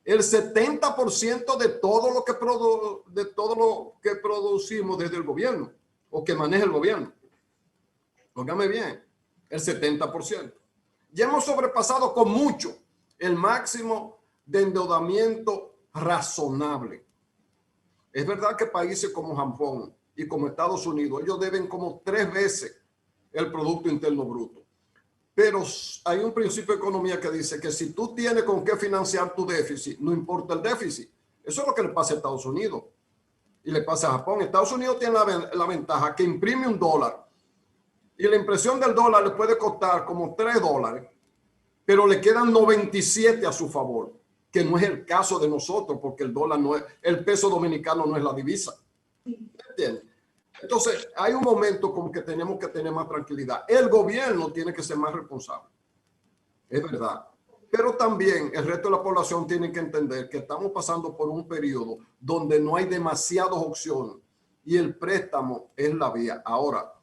el 70% de todo lo que producimos desde el gobierno o que maneja el gobierno. Óigame bien, el 70%. Ya hemos sobrepasado con mucho el máximo de endeudamiento razonable. Es verdad que países como Japón y como Estados Unidos, ellos deben como 3 veces el Producto Interno Bruto. Pero hay un principio de economía que dice que si tú tienes con qué financiar tu déficit, no importa el déficit. Eso es lo que le pasa a Estados Unidos y le pasa a Japón. Estados Unidos tiene la ventaja que imprime $1 y la impresión del dólar le puede costar como $3, pero le quedan 97 a su favor, que no es el caso de nosotros, porque el dólar no es, el peso dominicano no es la divisa. ¿Entiendes? Entonces, hay un momento como que tenemos que tener más tranquilidad. El gobierno tiene que ser más responsable. Es verdad. Pero también el resto de la población tiene que entender que estamos pasando por un periodo donde no hay demasiadas opciones y el préstamo es la vía. Ahora,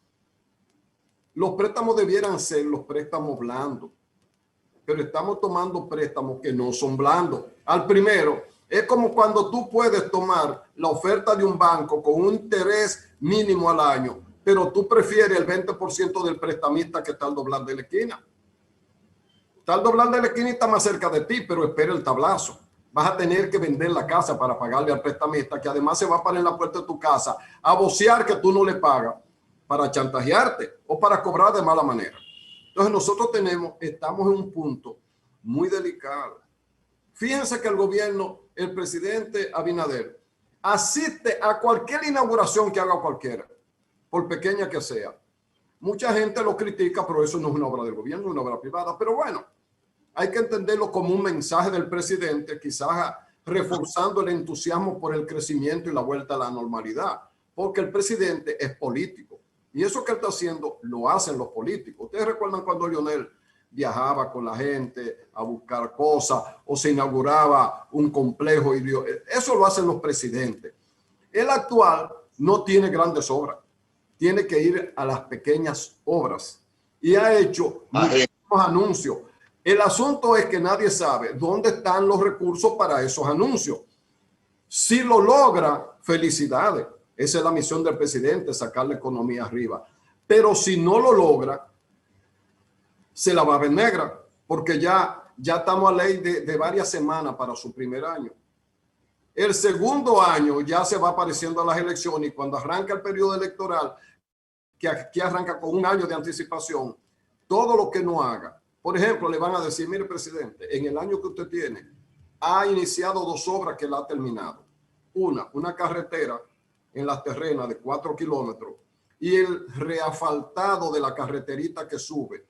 los préstamos debieran ser los préstamos blandos, pero estamos tomando préstamos que no son blandos. Al primero, es como cuando tú puedes tomar la oferta de un banco con un interés mínimo al año, pero tú prefieres el 20% del prestamista que está al doblar de la esquina. Está al doblar de la esquina y está más cerca de ti, pero espera el tablazo. Vas a tener que vender la casa para pagarle al prestamista, que además se va a parar en la puerta de tu casa a vocear que tú no le pagas, para chantajearte o para cobrar de mala manera. Entonces nosotros estamos en un punto muy delicado. Fíjense que el gobierno, el presidente Abinader, asiste a cualquier inauguración que haga cualquiera, por pequeña que sea. Mucha gente lo critica, pero eso no es una obra del gobierno, es una obra privada. Pero bueno, hay que entenderlo como un mensaje del presidente, quizás reforzando el entusiasmo por el crecimiento y la vuelta a la normalidad, porque el presidente es político. Y eso que él está haciendo lo hacen los políticos. Ustedes recuerdan cuando Lionel viajaba con la gente a buscar cosas o se inauguraba un complejo. Eso lo hacen los presidentes. El actual no tiene grandes obras. Tiene que ir a las pequeñas obras. Y ha hecho muchísimos anuncios. El asunto es que nadie sabe dónde están los recursos para esos anuncios. Si lo logra, felicidades. Esa es la misión del presidente, sacar la economía arriba. Pero si no lo logra, se la va a ver negra, porque ya estamos a ley de varias semanas para su primer año. El segundo año ya se va apareciendo a las elecciones y cuando arranca el periodo electoral, que aquí arranca con un año de anticipación, todo lo que no haga. Por ejemplo, le van a decir, mire presidente, en el año que usted tiene, ha iniciado 2 obras que la ha terminado. Una carretera en las terrenas de 4 kilómetros y el reasfaltado de la carreterita que sube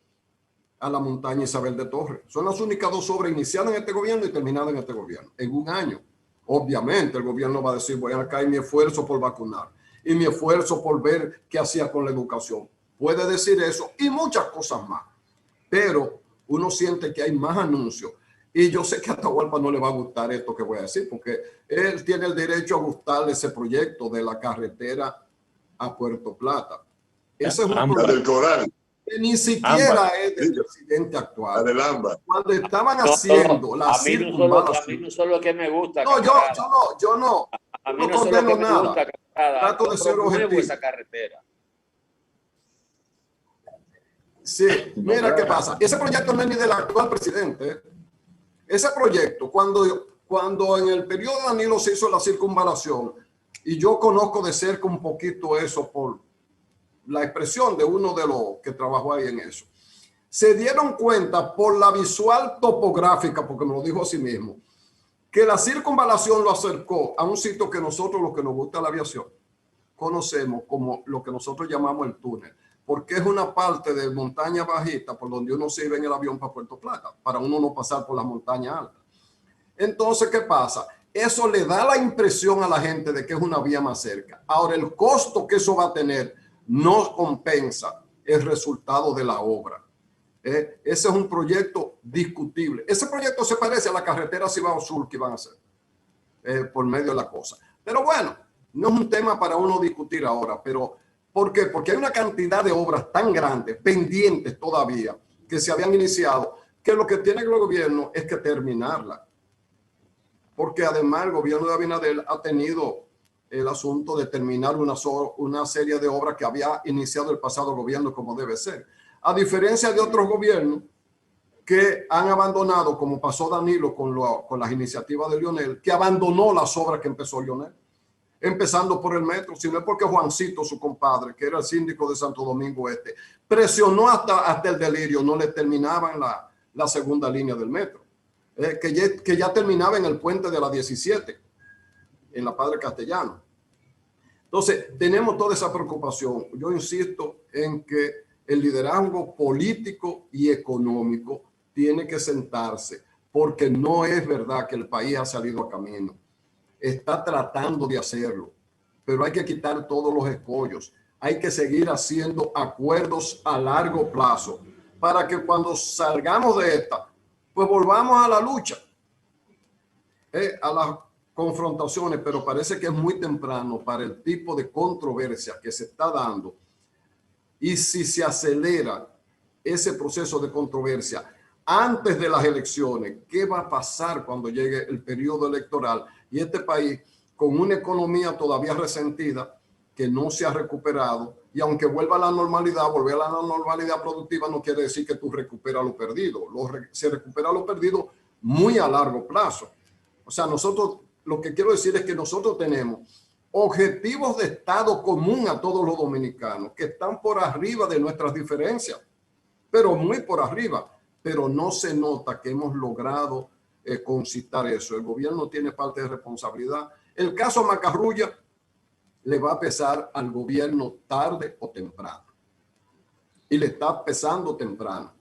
a la montaña Isabel de Torres. Son las únicas 2 obras iniciadas en este gobierno y terminadas en este gobierno, en un año. Obviamente el gobierno va a decir, voy a caer mi esfuerzo por vacunar y mi esfuerzo por ver qué hacía con la educación. Puede decir eso y muchas cosas más. Pero uno siente que hay más anuncios. Y yo sé que a Atahualpa no le va a gustar esto que voy a decir, porque él tiene el derecho a gustarle ese proyecto de la carretera a Puerto Plata. Ese es un del Coral. Que ni siquiera es del presidente actual. La del AMBA. Cuando estaban haciendo la a mí no solo que me gusta. No, yo no. A mí no no solo que me nada. gusta, Trato de ser objetivo. Esa carretera. Sí, mira qué pasa. Ese proyecto no es ni del actual presidente. Ese proyecto, cuando en el periodo de Danilo se hizo la circunvalación, y yo conozco de cerca un poquito eso por la expresión de uno de los que trabajó ahí en eso, se dieron cuenta por la visual topográfica, porque me lo dijo a sí mismo, que la circunvalación lo acercó a un sitio que nosotros, los que nos gusta la aviación, conocemos como lo que nosotros llamamos el túnel, porque es una parte de montaña bajita por donde uno se iba en el avión para Puerto Plata, para uno no pasar por las montañas altas. Entonces, ¿qué pasa? Eso le da la impresión a la gente de que es una vía más cerca. Ahora, el costo que eso va a tener no compensa el resultado de la obra. Ese es un proyecto discutible. Ese proyecto se parece a la carretera Cibao Sur que van a hacer por medio de la cosa. Pero bueno, no es un tema para uno discutir ahora, pero ¿por qué? Porque hay una cantidad de obras tan grandes, pendientes todavía, que se habían iniciado, que lo que tiene el gobierno es que terminarla. Porque además el gobierno de Abinader ha tenido el asunto de terminar una serie de obras que había iniciado el pasado gobierno como debe ser. A diferencia de otros gobiernos que han abandonado, como pasó Danilo con las iniciativas de Leonel, que abandonó las obras que empezó Leonel. Empezando por el metro, sino es porque Juancito, su compadre, que era el síndico de Santo Domingo Este, presionó hasta el delirio, no le terminaban la segunda línea del metro, que ya terminaba en el puente de la 17, en la Padre Castellano. Entonces, tenemos toda esa preocupación. Yo insisto en que el liderazgo político y económico tiene que sentarse, porque no es verdad que el país ha salido a camino. Está tratando de hacerlo, pero hay que quitar todos los escollos. Hay que seguir haciendo acuerdos a largo plazo para que cuando salgamos de esta, pues volvamos a la lucha, a las confrontaciones, pero parece que es muy temprano para el tipo de controversia que se está dando. Y si se acelera ese proceso de controversia antes de las elecciones, ¿qué va a pasar cuando llegue el periodo electoral? Y este país, con una economía todavía resentida, que no se ha recuperado, y aunque vuelva a la normalidad, volver a la normalidad productiva no quiere decir que tú recuperas lo perdido. Se recupera lo perdido muy a largo plazo. O sea, nosotros, lo que quiero decir es que nosotros tenemos objetivos de Estado común a todos los dominicanos, que están por arriba de nuestras diferencias, pero muy por arriba, pero no se nota que hemos logrado concitar eso. El gobierno tiene parte de responsabilidad. El caso Macarrulla le va a pesar al gobierno tarde o temprano. Y le está pesando temprano.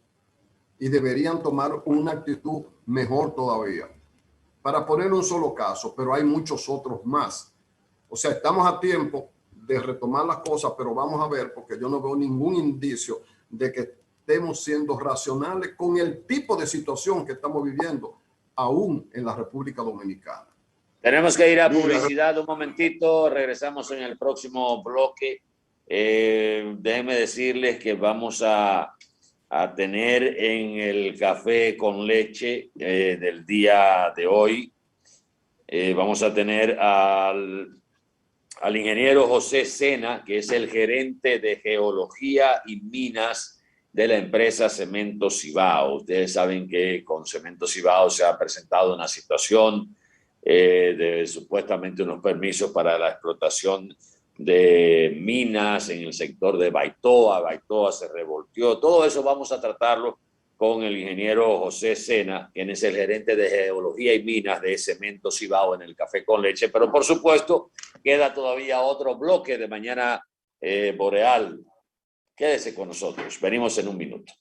Y deberían tomar una actitud mejor todavía. Para poner un solo caso, pero hay muchos otros más. O sea, estamos a tiempo de retomar las cosas, pero vamos a ver, porque yo no veo ningún indicio de que estemos siendo racionales con el tipo de situación que estamos viviendo aún en la República Dominicana. Tenemos que ir a publicidad un momentito, regresamos en el próximo bloque. Déjenme decirles que vamos a tener en el café con leche del día de hoy, vamos a tener al ingeniero José Sena, que es el gerente de geología y minas de la empresa Cemento Cibao. Ustedes saben que con Cemento Cibao se ha presentado una situación de supuestamente unos permisos para la explotación de minas en el sector de Baitoa. Baitoa se revolteó. Todo eso vamos a tratarlo con el ingeniero José Sena, quien es el gerente de geología y minas de Cemento Cibao en el Café con Leche. Pero por supuesto, queda todavía otro bloque de Mañana Boreal. Quédese con nosotros. Venimos en un minuto.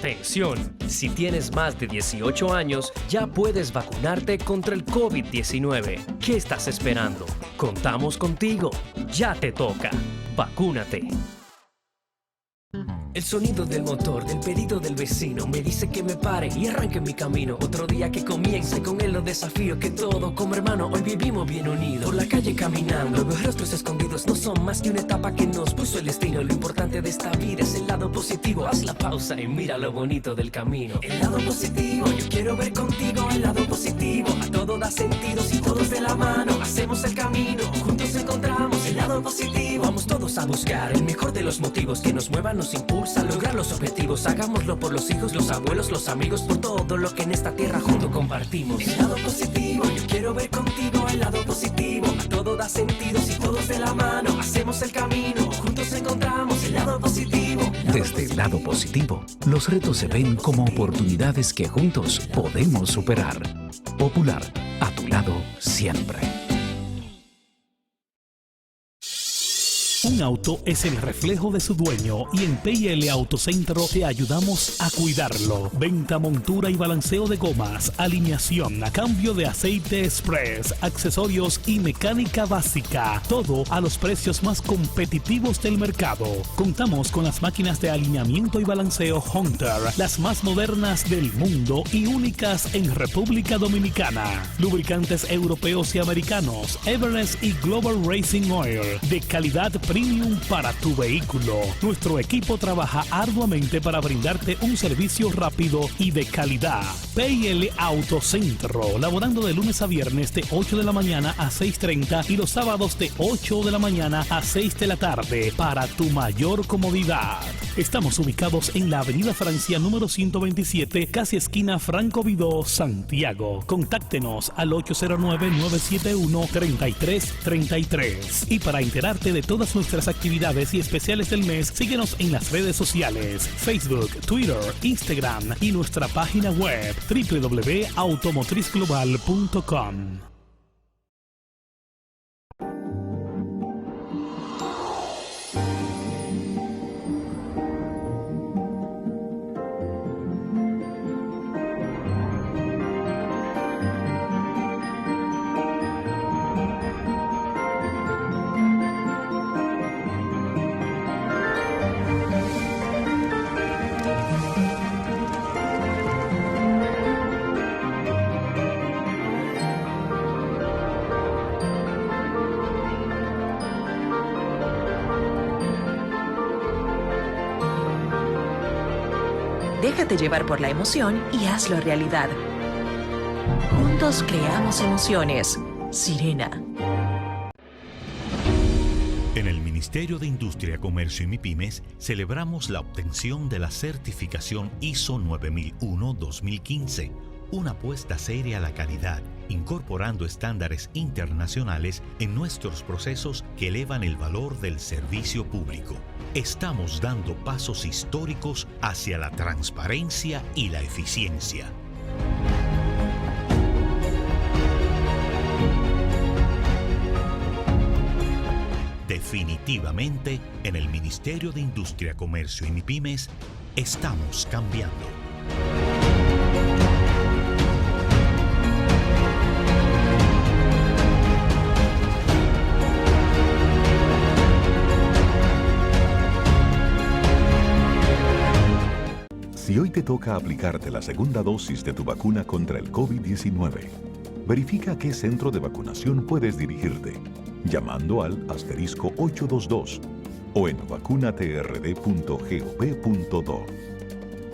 Atención, si tienes más de 18 años, ya puedes vacunarte contra el COVID-19. ¿Qué estás esperando? Contamos contigo. Ya te toca. Vacúnate. El sonido del motor, del pedido del vecino, me dice que me pare y arranque mi camino. Otro día que comience, con él los desafíos que todo como hermano hoy vivimos bien unidos. Por la calle caminando, los rostros escondidos no son más que una etapa que nos puso el destino. Lo importante de esta vida es el lado positivo. Haz la pausa y mira lo bonito del camino. El lado positivo, yo quiero ver contigo el lado positivo. A todo da sentido si todos de la mano hacemos el camino. Juntos encontramos el lado positivo. Vamos todos a buscar el mejor de los motivos que nos muevan, nos impulsan a lograr los objetivos. Hagámoslo por los hijos, los abuelos, los amigos, por todo lo que en esta tierra juntos compartimos. El lado positivo, yo quiero ver contigo el lado positivo. A todo da sentido si todos de la mano hacemos el camino. Juntos encontramos el lado positivo. Desde el lado positivo, los retos se ven como oportunidades que juntos podemos superar. Popular, a tu lado siempre. Un auto es el reflejo de su dueño y en P&L Autocentro te ayudamos a cuidarlo. Venta, montura y balanceo de gomas, alineación, cambio de aceite express, accesorios y mecánica básica. Todo a los precios más competitivos del mercado. Contamos con las máquinas de alineamiento y balanceo Hunter, las más modernas del mundo y únicas en República Dominicana. Lubricantes europeos y americanos, Everest y Global Racing Oil, de calidad premium para tu vehículo. Nuestro equipo trabaja arduamente para brindarte un servicio rápido y de calidad. P&L Autocentro, laborando de lunes a viernes de 8 de la mañana a 6:30 y los sábados de 8 de la mañana a 6 de la tarde para tu mayor comodidad. Estamos ubicados en la Avenida Francia número 127, casi esquina Franco Vidó, Santiago. Contáctenos al 809-971-3333. Y para enterarte de todas nuestras actividades y especiales del mes, síguenos en las redes sociales, Facebook, Twitter, Instagram y nuestra página web www.automotrizglobal.com. Déjate llevar por la emoción y hazlo realidad. Juntos creamos emociones. Sirena. En el Ministerio de Industria, Comercio y MIPYMES celebramos la obtención de la certificación ISO 9001-2015, una apuesta seria a la calidad, incorporando estándares internacionales en nuestros procesos que elevan el valor del servicio público. Estamos dando pasos históricos hacia la transparencia y la eficiencia. Definitivamente, en el Ministerio de Industria, Comercio y MIPYMES, estamos cambiando. Si hoy te toca aplicarte la segunda dosis de tu vacuna contra el COVID-19, verifica a qué centro de vacunación puedes dirigirte, llamando al *822 o en vacunatrd.gov.do.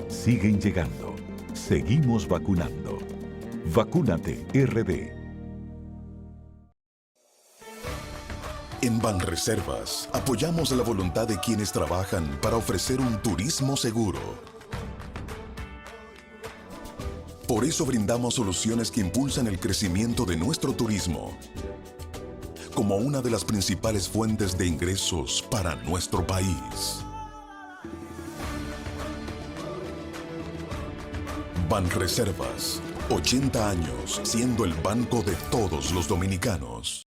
Siguen llegando. Seguimos vacunando. Vacúnate RD. En Banreservas apoyamos la voluntad de quienes trabajan para ofrecer un turismo seguro. Por eso brindamos soluciones que impulsan el crecimiento de nuestro turismo, como una de las principales fuentes de ingresos para nuestro país. Banreservas, 80 años siendo el banco de todos los dominicanos.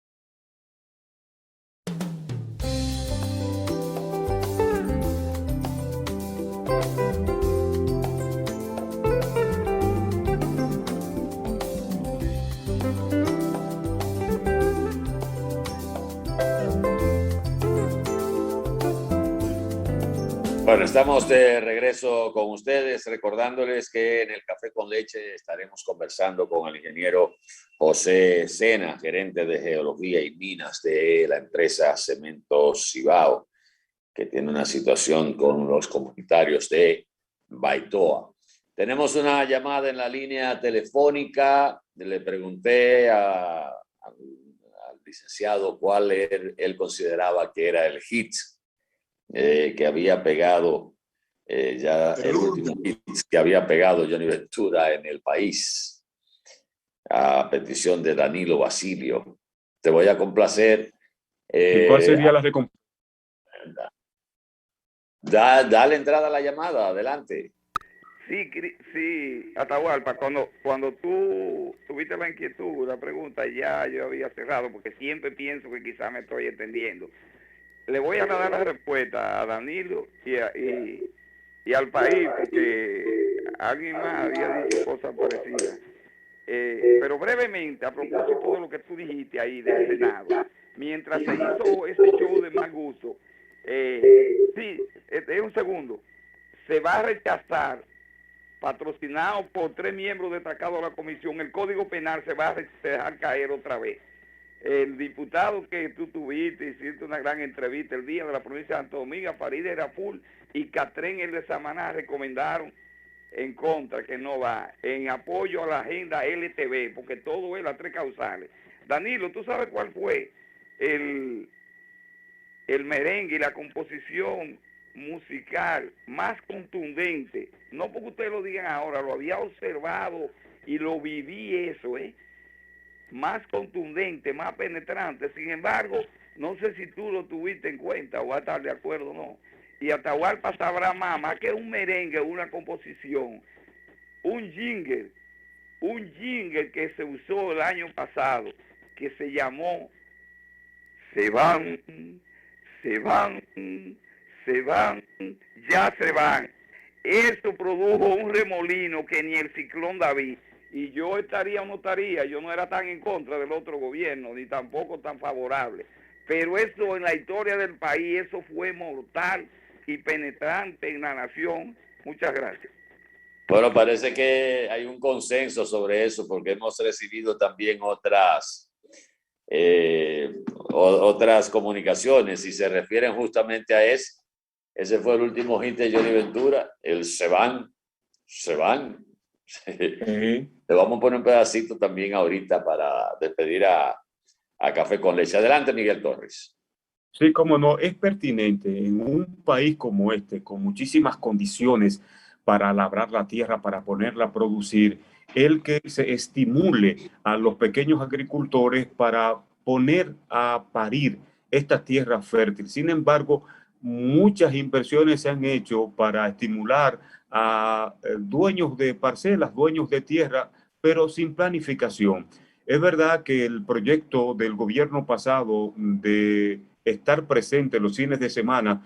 Bueno, estamos de regreso con ustedes, recordándoles que en el Café con Leche estaremos conversando con el ingeniero José Sena, gerente de Geología y Minas de la empresa Cementos Cibao, que tiene una situación con los comunitarios de Baitoa. Tenemos una llamada en la línea telefónica. Le pregunté al licenciado cuál él consideraba que era el hit que había pegado, el último hit que había pegado Johnny Ventura en el país, a petición de Danilo Basilio. Te voy a complacer. ¿Cuál sería la recompensa? Dale entrada a la llamada, adelante. Sí, Atahualpa, cuando tú tuviste la inquietud, la pregunta, ya yo había cerrado, porque siempre pienso que quizás me estoy entendiendo. Le voy a dar la respuesta a Danilo y al país, porque alguien más había dicho cosas parecidas. Pero brevemente, a propósito de lo que tú dijiste ahí del Senado, mientras se hizo ese show de mal gusto, un segundo, se va a rechazar, patrocinado por 3 miembros destacados de la comisión, el Código Penal se va a dejar caer otra vez. El diputado que tú tuviste, hiciste una gran entrevista el día de la provincia de Santo Domingo, Farideh Raful y Catren el de Samaná recomendaron en contra, que no va, en apoyo a la agenda LTV, porque todo es las 3 causales. Danilo, ¿tú sabes cuál fue el merengue y la composición musical más contundente? No porque ustedes lo digan ahora, lo había observado y lo viví eso, más contundente, más penetrante. Sin embargo, no sé si tú lo tuviste en cuenta o vas a estar de acuerdo o no. Y Atahualpa sabrá más que un merengue, una composición, un jingle que se usó el año pasado, que se llamó Se van, ya se van. Eso produjo un remolino que ni el ciclón David. Y yo estaría o no estaría, yo no era tan en contra del otro gobierno, ni tampoco tan favorable. Pero eso en la historia del país, eso fue mortal y penetrante en la nación. Muchas gracias. Bueno, parece que hay un consenso sobre eso, porque hemos recibido también otras comunicaciones y se refieren justamente a eso. Ese fue el último hit de Johnny Ventura, el se van. Le vamos a poner un pedacito también ahorita para despedir a Café con Leche. Adelante, Miguel Torres. Sí, cómo no, es pertinente en un país como este, con muchísimas condiciones para labrar la tierra, para ponerla a producir, el que se estimule a los pequeños agricultores para poner a parir esta tierra fértil. Sin embargo, muchas inversiones se han hecho para estimular a dueños de parcelas, dueños de tierra, pero sin planificación. Es verdad que el proyecto del gobierno pasado de estar presente los fines de semana,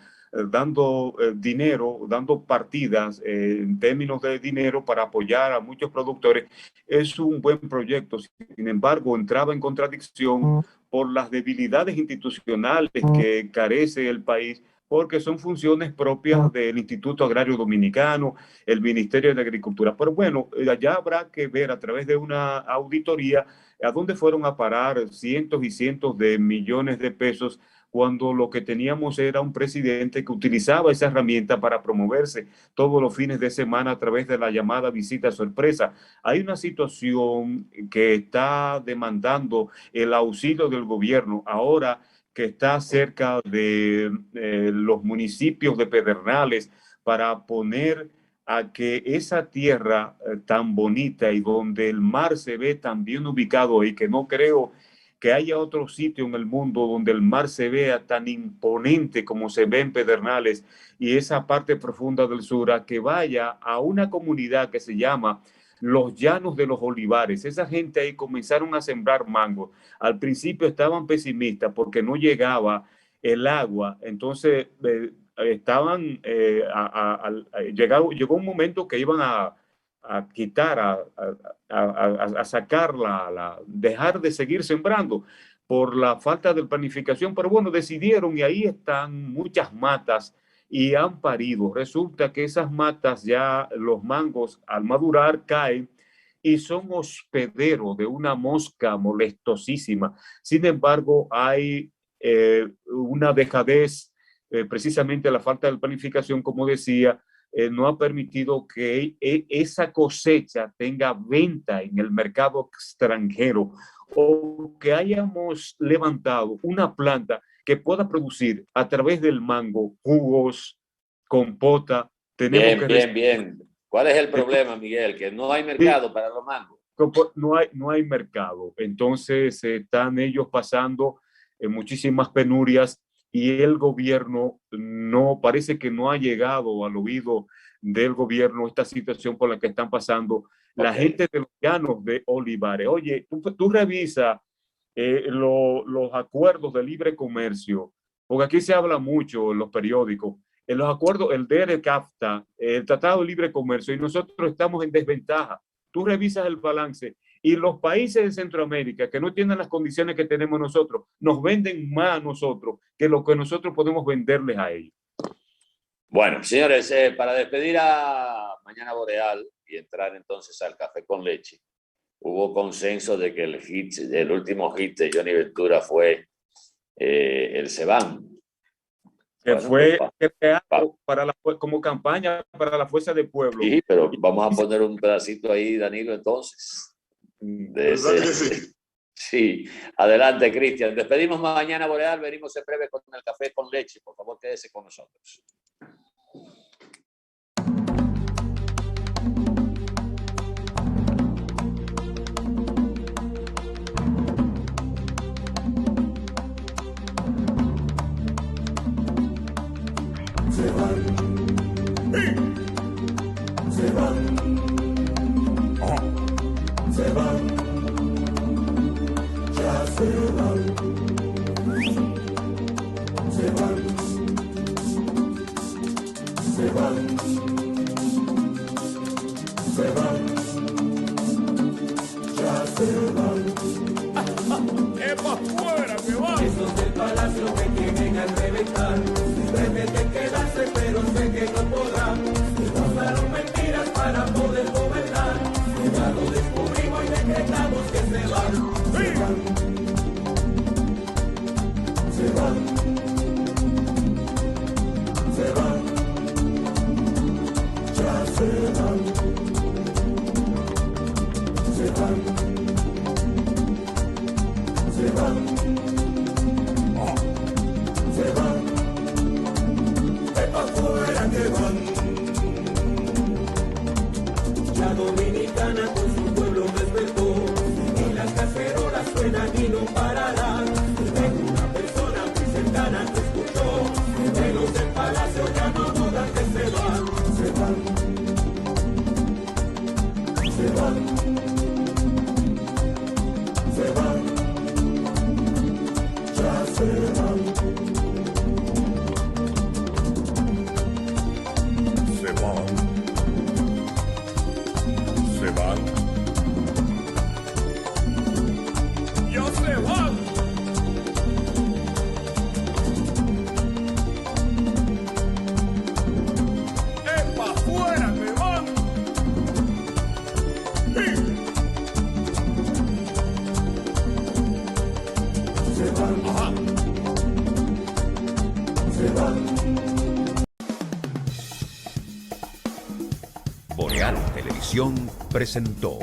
dando dinero, dando partidas en términos de dinero para apoyar a muchos productores, es un buen proyecto. Sin embargo, entraba en contradicción por las debilidades institucionales que carece el país, porque son funciones propias del Instituto Agrario Dominicano, el Ministerio de Agricultura. Pero bueno, allá habrá que ver a través de una auditoría a dónde fueron a parar cientos y cientos de millones de pesos cuando lo que teníamos era un presidente que utilizaba esa herramienta para promoverse todos los fines de semana a través de la llamada visita sorpresa. Hay una situación que está demandando el auxilio del gobierno ahora, que está cerca de los municipios de Pedernales, para poner a que esa tierra tan bonita y donde el mar se ve tan bien ubicado, y que no creo que haya otro sitio en el mundo donde el mar se vea tan imponente como se ve en Pedernales y esa parte profunda del sur, a que vaya a una comunidad que se llama Los Llanos de los Olivares. Esa gente ahí comenzaron a sembrar mango. Al principio estaban pesimistas porque no llegaba el agua. Entonces llegó un momento que iban a quitar, a sacar, dejar de seguir sembrando por la falta de planificación. Pero bueno, decidieron, y ahí están muchas matas y han parido. Resulta que esas matas ya, los mangos al madurar caen y son hospederos de una mosca molestosísima. Sin embargo, hay una dejadez, precisamente la falta de planificación, como decía, no ha permitido que esa cosecha tenga venta en el mercado extranjero, o que hayamos levantado una planta que pueda producir a través del mango jugos, compota. Tenemos Bien. ¿Cuál es el problema, Miguel? Que no hay mercado para los mangos. No hay mercado. Entonces están ellos pasando muchísimas penurias y el gobierno parece que no ha llegado al oído del gobierno esta situación por la que están pasando la gente de los llanos de Olivares. Oye, tú revisa los acuerdos de libre comercio, porque aquí se habla mucho en los periódicos, en los acuerdos, el DER-CAFTA, el Tratado de Libre Comercio, y nosotros estamos en desventaja. Tú revisas el balance y los países de Centroamérica que no tienen las condiciones que tenemos nosotros, nos venden más a nosotros que lo que nosotros podemos venderles a ellos. Bueno, señores, para despedir a Mañana Boreal y entrar entonces al café con leche, hubo consenso de que el último hit de Johnny Ventura fue el Se Van. Que fue creado como campaña para la Fuerza del Pueblo. Sí, pero vamos a poner un pedacito ahí, Danilo, entonces. Sí, adelante, Cristian. Despedimos Mañana Boreal, venimos en breve con el café con leche. Por favor, quédese con nosotros. Se van, se van, se van, ya se van, se van, se van, se van, ya se van. ¡Epa fuera que van! Esos del palacio que quieren al reventar, pretenden quedarse pero sé que no podrán. Usaron mentiras para poder gobernar, ya lo descubrimos y decretamos que se van. Se van, se van, se van, ya se van, se van, se van, se van, afuera que van. La dominicana con su pueblo despertó y las cacerolas suenan y no pararán. Tengo una persona muy cercana que escuchó que los del palacio ya no dudan que se van. Se van, se van, se van, ya se van. Se van. Se van. Ya se van. ¡Epa fuera que van! Se van. Ajá. Se van. Boreal Televisión presentó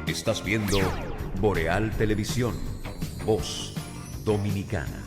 Estás viendo Boreal Televisión, Voz Dominicana.